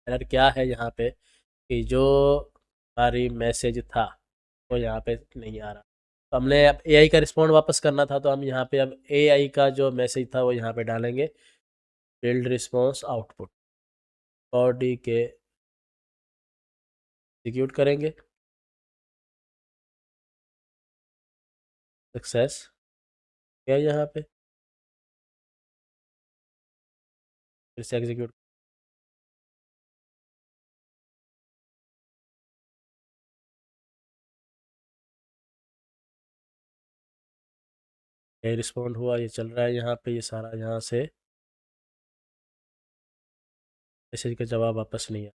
एरर क्या है यहाँ पे कि जो हमारी मैसेज था वो यहाँ पे नहीं आ रहा। तो हमने अब AI का रिस्पॉन्ड वापस करना था, तो हम यहाँ पे अब AI का जो मैसेज था वो यहाँ पे डालेंगे, बिल्ड रिस्पॉन्स आउटपुट, बॉडी के एग्जीक्यूट करेंगे, सक्सेस क्या यहाँ पे। फिर से एग्जीक्यूट। ये रिस्पॉन्ड हुआ, ये चल रहा है यहाँ पे, ये सारा यहाँ से मैसेज का जवाब वापस नहीं आया।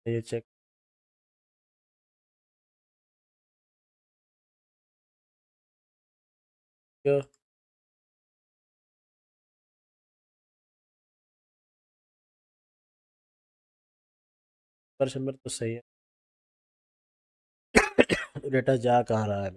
ये चेक क्यों पर तो सही है। डेटा जा कहाँ रहा है?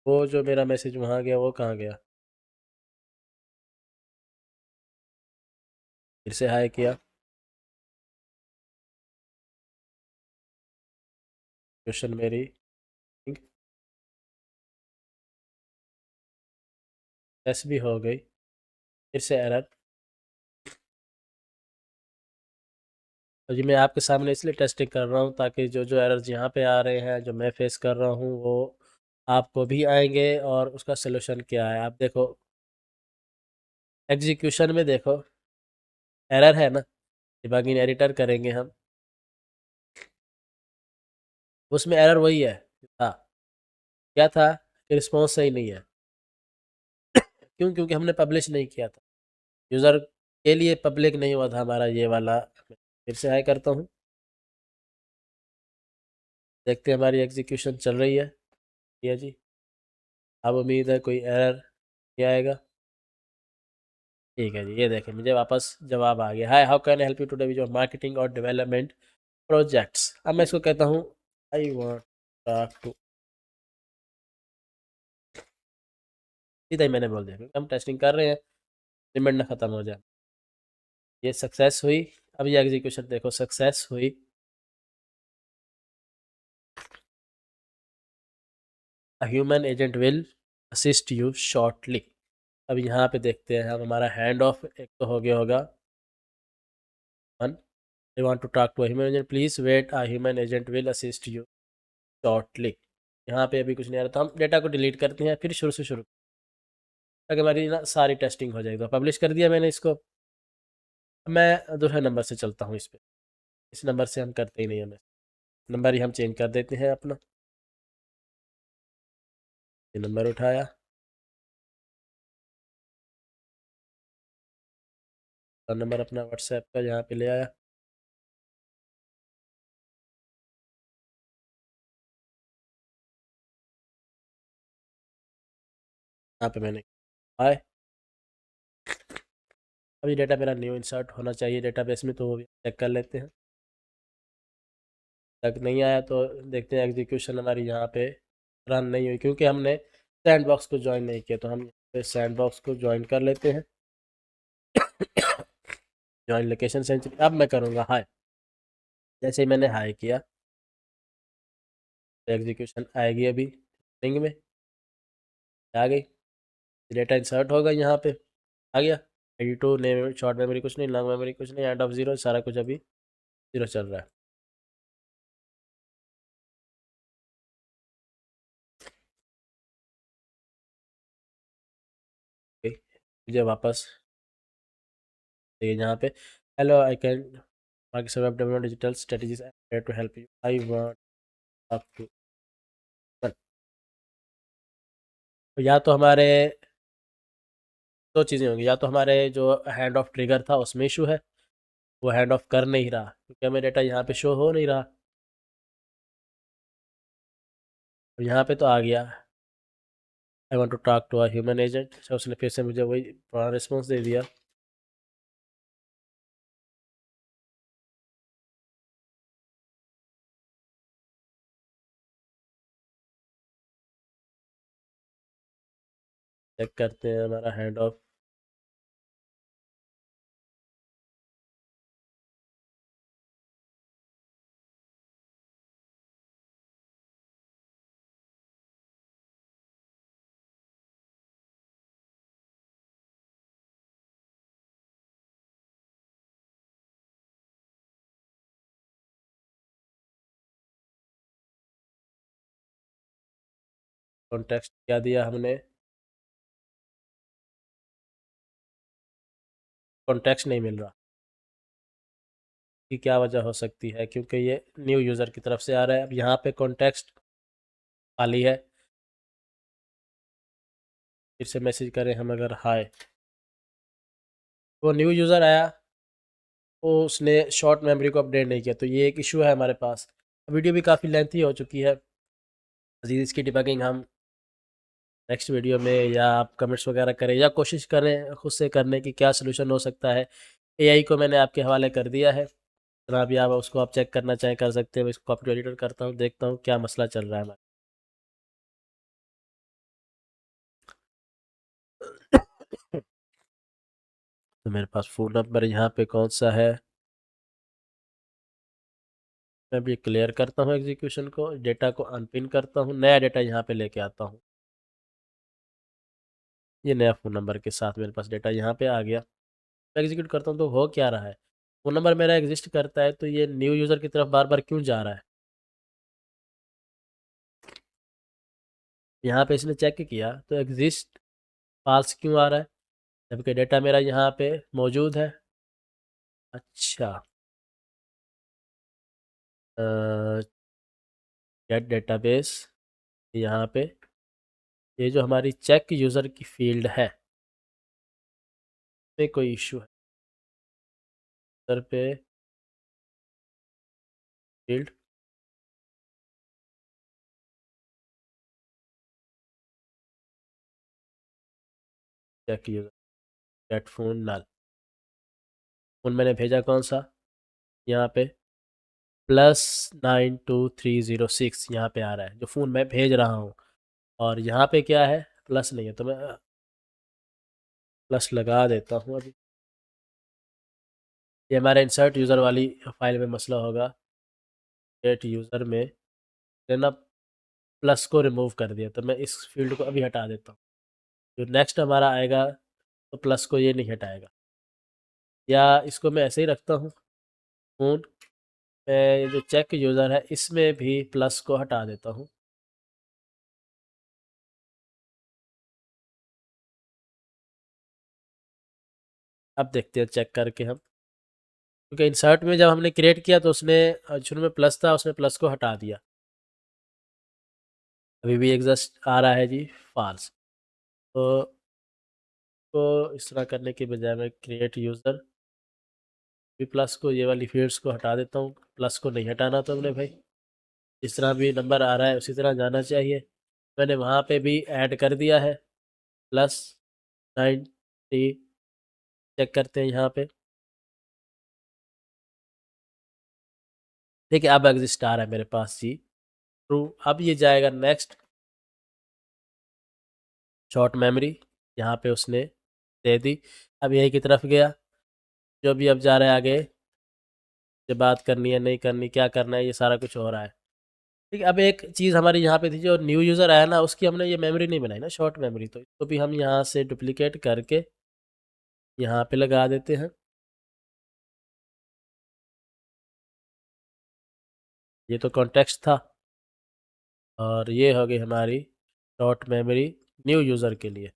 वो जो मेरा मैसेज वहाँ गया वो कहाँ गया? फिर से हाई किया, क्वेश्चन मेरी टेस्ट भी हो गई, फिर से एरर। तो जी मैं आपके सामने इसलिए टेस्टिंग कर रहा हूँ ताकि जो जो एरर्स यहाँ पे आ रहे हैं, जो मैं फेस कर रहा हूँ, वो आपको भी आएंगे। और उसका सलूशन क्या है आप देखो, एग्जीक्यूशन में देखो एरर है ना, डिबगिंग एडिटर करेंगे हम, उसमें एरर वही है। था क्या था कि रिस्पॉन्स सही नहीं है। क्यों? क्योंकि हमने पब्लिश नहीं किया था, यूज़र के लिए पब्लिक नहीं हुआ था हमारा ये वाला। फिर से हाई करता हूँ, देखते हैं हमारी एग्जीक्यूशन चल रही है। ये जी, अब उम्मीद है कोई एरर नहीं आएगा। ठीक है जी, ये देखें मुझे वापस जवाब आ गया। Hi, how can I help you today with your marketing और डेवलपमेंट प्रोजेक्ट्स। अब मैं इसको कहता हूँ आई वांट टू, सीधा ही मैंने बोल दिया क्योंकि हम टेस्टिंग कर रहे हैं, लिमिट ना ख़त्म हो जाए। ये सक्सेस हुई। अब ये एग्जीक्यूशन देखो, सक्सेस हुई। अ human agent will assist you shortly. अब यहाँ पे देखते हैं हम, हमारा हैंड ऑफ एक तो हो गया होगा। One, I want to talk to a human agent, please wait, a human agent will assist you shortly. यहाँ पे अभी कुछ नहीं आ रहा, तो हम डेटा को डिलीट करते हैं, फिर शुरू से शुरू, ताकि हमारी ना सारी टेस्टिंग हो जाएगी। तो पब्लिश कर दिया मैंने इसको। मैं दूसरे नंबर से चलता हूँ इस पर, इस नंबर से हम करते ही नहीं, हमें नंबर ही हम चेंज कर देते हैं अपना। ये नंबर उठाया, और नंबर अपना व्हाट्सएप का यहाँ पे ले आया। यहाँ पे मैंने आए, अभी डेटा मेरा न्यू इंसर्ट होना चाहिए डेटाबेस में, तो वो भी चेक कर लेते हैं। तक नहीं आया तो देखते हैं एग्जीक्यूशन हमारी यहाँ पे रन नहीं हुई, क्योंकि हमने सैंड बॉक्स को ज्वाइन नहीं किया। तो हम यहाँ पे सैंड बॉक्स को ज्वाइन कर लेते हैं। Join location century. अब मैं करूँगा हाई, जैसे ही मैंने हाई किया तो एग्जीक्यूशन आएगी अभी रिंग में, आ गई, डेटा इंसर्ट होगा यहाँ पे, आ गया। 82 नेम शॉर्ट मेमोरी कुछ नहीं, लॉन्ग मेमोरी कुछ नहीं, एंड ऑफ जीरो, सारा कुछ अभी जीरो चल रहा है। ओके, मुझे वापस ये यहाँ पे, hello I can market web development digital strategies to help you, I want talk to. या तो हमारे दो चीज़ें होंगी, या तो हमारे जो हैंड ऑफ ट्रिगर था उसमें इशू है, वो हैंड ऑफ कर नहीं रहा, क्योंकि हमें डेटा यहाँ पे शो हो नहीं रहा। और यहाँ पे तो आ गया, I want to talk to a human agent, उसने फिर से मुझे वही पुराना रिस्पॉन्स दे दिया। चेक करते हैं हमारा हैंड ऑफ। कॉन्टेक्स्ट क्या दिया हमने, कॉन्टेक्स्ट नहीं मिल रहा कि क्या वजह हो सकती है, क्योंकि ये न्यू यूज़र की तरफ से आ रहा है। अब यहाँ पे कॉन्टेक्स्ट खाली है। फिर से मैसेज करें हम अगर हाय, वो न्यू यूज़र आया, वो उसने शॉर्ट मेमोरी को अपडेट नहीं किया, तो ये एक इशू है हमारे पास। वीडियो भी काफ़ी लेंथी हो चुकी है। मज़ीद इसकी डिबगिंग हम नेक्स्ट वीडियो में, या आप कमेंट्स वगैरह करें या कोशिश करें खुद से करने की क्या सोल्यूशन हो सकता है। एआई को मैंने आपके हवाले कर दिया है, जहाँ भी आप उसको आप चेक करना चाहें कर सकते हैं। मैं इसको कॉपी एडिटर करता हूँ, देखता हूँ क्या मसला चल रहा है हमारा। तो मेरे पास फ़ोन नंबर यहाँ पे कौन सा है, मैं भी क्लियर करता हूँ एग्जीक्यूशन को, डेटा को अनपिन करता हूँ, नया डेटा यहाँ पे लेके आता हूँ। ये नया फ़ोन नंबर के साथ मेरे पास डेटा यहाँ पे आ गया। मैं एग्जीक्यूट करता हूँ तो हो क्या रहा है, फ़ोन नंबर मेरा एग्जिस्ट करता है, तो ये न्यू यूज़र की तरफ बार बार क्यों जा रहा है। यहाँ पे इसने चेक किया तो एग्जिस्ट फॉल्स क्यों आ रहा है, जबकि डेटा मेरा यहाँ पे मौजूद है। अच्छा, गेट डेटाबेस, यहाँ पे ये जो हमारी चेक यूज़र की फील्ड है, पे कोई इशू है। यूज़र पे field check user, get phone null, phone मैंने भेजा कौन सा, यहाँ पे +92306 यहाँ पे आ रहा है जो फ़ोन मैं भेज रहा हूँ। और यहाँ पे क्या है, प्लस नहीं है, तो मैं प्लस लगा देता हूँ अभी। ये हमारे इंसर्ट यूज़र वाली फाइल में मसला होगा। गेट यूज़र में मैंने प्लस को रिमूव कर दिया, तो मैं इस फील्ड को अभी हटा देता हूँ। जो नेक्स्ट हमारा आएगा तो प्लस को ये नहीं हटाएगा, या इसको मैं ऐसे ही रखता हूँ। फ़ोन में जो चेक यूज़र है इसमें भी प्लस को हटा देता हूँ। अब देखते हैं चेक करके हम, क्योंकि इंसर्ट में जब हमने क्रिएट किया तो उसने शुरू में प्लस था, उसने प्लस को हटा दिया। अभी भी एग्जिस्ट आ रहा है जी, फॉल्स। तो इस तरह करने के बजाय मैं क्रिएट यूज़र भी प्लस को, ये वाली फील्ड्स को हटा देता हूँ। प्लस को नहीं हटाना तो हमने भाई, जिस तरह भी नंबर आ रहा है उसी तरह जाना चाहिए। मैंने वहाँ पे भी ऐड कर दिया है +90। चेक करते हैं यहाँ पे, देखिए अब एग्जिस्ट आ रहा है मेरे पास जी, ट्रू। अब ये जाएगा नेक्स्ट शॉर्ट मेमोरी, यहाँ पे उसने दे दी। अब यही की तरफ गया, जो भी अब जा रहा है आगे, जो बात करनी है नहीं करनी क्या करना है, ये सारा कुछ हो रहा है। ठीक है, अब एक चीज़ हमारी यहाँ पे थी, जो न्यू यूज़र आया ना उसकी हमने ये मेमोरी नहीं बनाई ना शॉर्ट मेमोरी, तो इसको भी हम यहाँ से डुप्लीकेट करके यहाँ पे लगा देते हैं। ये तो कॉन्टेक्स्ट था, और ये हो गई हमारी शॉर्ट मेमोरी न्यू यूज़र के लिए।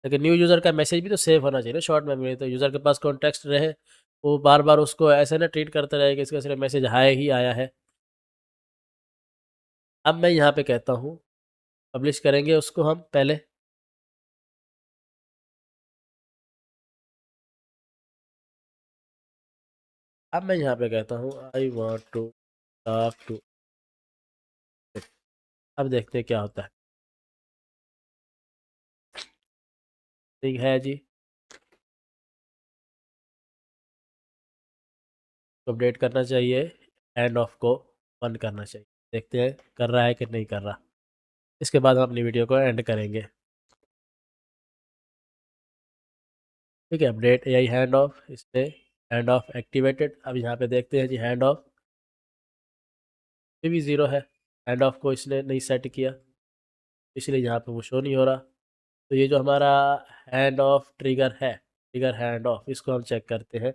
लेकिन न्यू यूज़र का मैसेज भी तो सेव होना चाहिए ना शॉर्ट मेमोरी, तो यूज़र के पास कॉन्टेक्स्ट रहे, वो बार बार उसको ऐसे ना ट्रीट करता रहे कि इसका सिर्फ मैसेज हाय ही आया है। अब मैं यहाँ पे कहता हूँ पब्लिश करेंगे उसको हम पहले। अब मैं यहाँ पे कहता हूँ I want to talk to, अब देखते हैं क्या होता है। ठीक है जी, तो अपडेट करना चाहिए, एंड ऑफ को बंद करना चाहिए। देखते हैं कर रहा है कि नहीं कर रहा, इसके बाद हम अपनी वीडियो को एंड करेंगे। ठीक है, अपडेट एआई हैंड ऑफ, इससे हैंड ऑफ एक्टिवेटेड। अब यहाँ पे देखते हैं जी, हैंड ऑफ भी 0 है, हैंड ऑफ को इसने नहीं सेट किया, इसलिए यहाँ पे वो शो नहीं हो रहा। तो ये जो हमारा हैंड ऑफ ट्रिगर है, ट्रिगर हैंड ऑफ, इसको हम चेक करते हैं।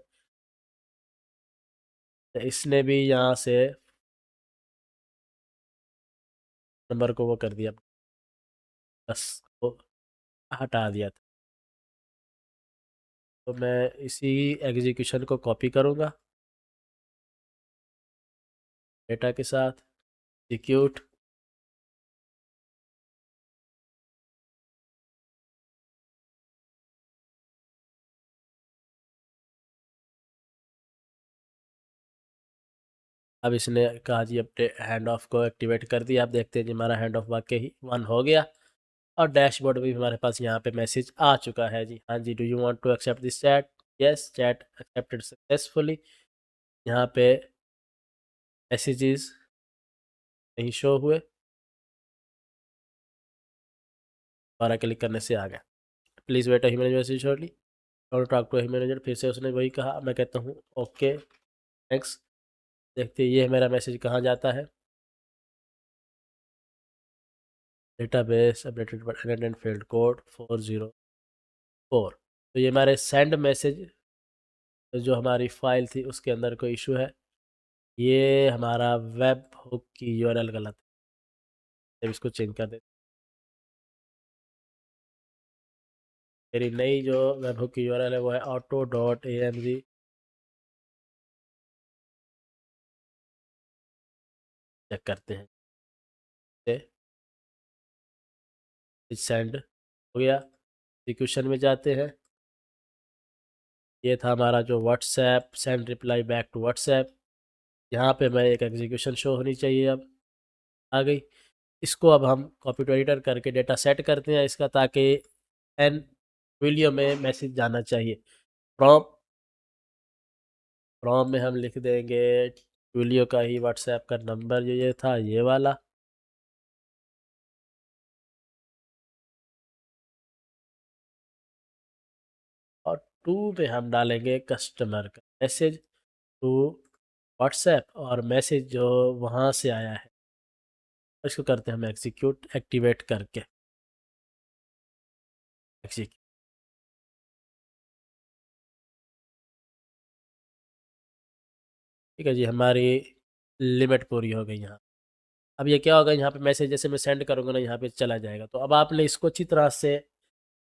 तो इसने भी यहाँ से नंबर को वो कर दिया, बस वो हटा दिया था। तो मैं इसी एग्जीक्यूशन को कॉपी करूँगा डेटा के साथ, एग्जीक्यूट। अब इसने कहा जी अपने हैंड ऑफ को एक्टिवेट कर दिया। आप देखते हैं जी हमारा हैंड ऑफ वाकई ही 1 हो गया और डैशबोर्ड भी हमारे पास यहाँ पे मैसेज आ चुका है जी। हाँ जी, do you want to accept this chat? Yes, chat accepted successfully. यहाँ पे मैसेजेस नहीं शो हुए, दोबारा क्लिक करने से आ गया। Please wait a human message shortly, और टॉक टू ह्यूमन मैनेजर। फिर से उसने वही कहा, मैं कहता हूँ ओके थैंक्स। देखते हैं ये मेरा मैसेज कहाँ जाता है। Database updated but error and failed code 404। तो ये हमारे सेंड मैसेज जो हमारी फाइल थी उसके अंदर कोई इशू है। ये हमारा वेब हुक की यूआरएल गलत है, अब इसको चेंज कर देते। मेरी नई जो वेब हुक की यूआरएल है वो है auto.amz। चेक करते हैं, सेंड हो गया। एग्जीक्यूशन में जाते हैं। ये था हमारा जो WhatsApp send reply back to WhatsApp. यहाँ पे मैं एक एग्जीक्यूशन शो होनी चाहिए, अब आ गई। इसको अब हम कॉपी टू एडिटर करके डेटा सेट करते हैं इसका, ताकि एन वीडियो में मैसेज जाना चाहिए। फ्रॉम फ्रॉम में हम लिख देंगे वीडियो का ही व्हाट्सएप का नंबर जो ये था ये वाला। और टू में हम डालेंगे कस्टमर का मैसेज टू व्हाट्सएप, और मैसेज जो वहाँ से आया है इसको करते हैं हम एग्जीक्यूट, एक्टिवेट करके एग्जीक्यूट। ठीक है जी, हमारी लिमिट पूरी हो गई यहाँ। अब ये क्या होगा, यहाँ पे मैसेज जैसे मैं सेंड करूँगा ना यहाँ पे चला जाएगा। तो अब आपने इसको अच्छी तरह से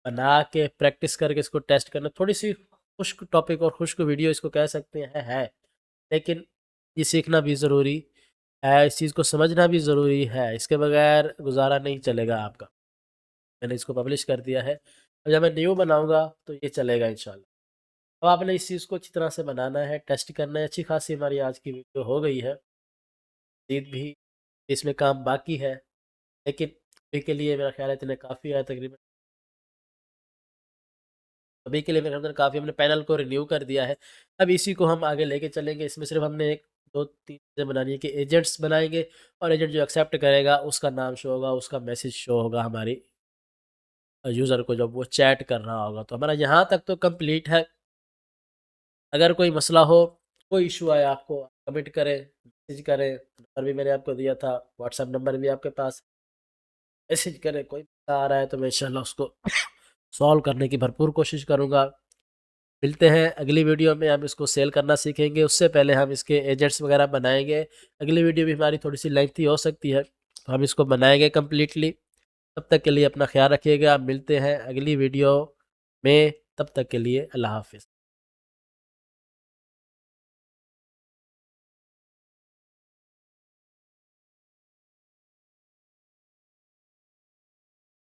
बना के प्रैक्टिस करके इसको टेस्ट करना। थोड़ी सी खुश्क टॉपिक और खुश्क वीडियो इसको कह सकते हैं, है लेकिन ये सीखना भी ज़रूरी है, इस चीज़ को समझना भी ज़रूरी है। इसके बगैर गुजारा नहीं चलेगा आपका। मैंने इसको पब्लिश कर दिया है, और जब मैं न्यू बनाऊँगा तो ये चलेगा इंशाल्लाह। अब आपने इस चीज़ को अच्छी तरह से बनाना है, टेस्ट करना है। अच्छी खासी हमारी आज की वीडियो हो गई है, मज़ीद भी इसमें काम बाकी है, लेकिन अभी के लिए मेरा ख्याल है इतने काफ़ी है तकरीबन। अभी के लिए मेरे अंदर काफ़ी, हमने पैनल को रिन्यू कर दिया है। अब इसी को हम आगे लेके चलेंगे। इसमें सिर्फ हमने एक दो तीन चीज़ें बनानी है कि एजेंट्स बनाएंगे, और एजेंट जो एक्सेप्ट करेगा उसका नाम शो होगा, उसका मैसेज शो होगा हमारी यूज़र को जब वो चैट कर रहा होगा। तो हमारा यहाँ तक तो कंप्लीट है। अगर कोई मसला हो, कोई इशू आए, आपको कमेंट करें, मैसेज करें। नंबर भी मैंने आपको दिया था, व्हाट्सएप नंबर भी आपके पास। मैसेज करें, कोई मसला आ रहा है तो मैं इंशाल्लाह उसको सॉल्व करने की भरपूर कोशिश करूँगा। मिलते हैं अगली वीडियो में, हम इसको सेल करना सीखेंगे। उससे पहले हम इसके एजेंट्स वगैरह बनाएंगे। अगली वीडियो भी हमारी थोड़ी सी लेंथी हो सकती है, तो हम इसको बनाएंगे कम्प्लीटली। तब तक के लिए अपना ख्याल रखिएगा। मिलते हैं अगली वीडियो में, तब तक के लिए अल्लाह हाफिज़।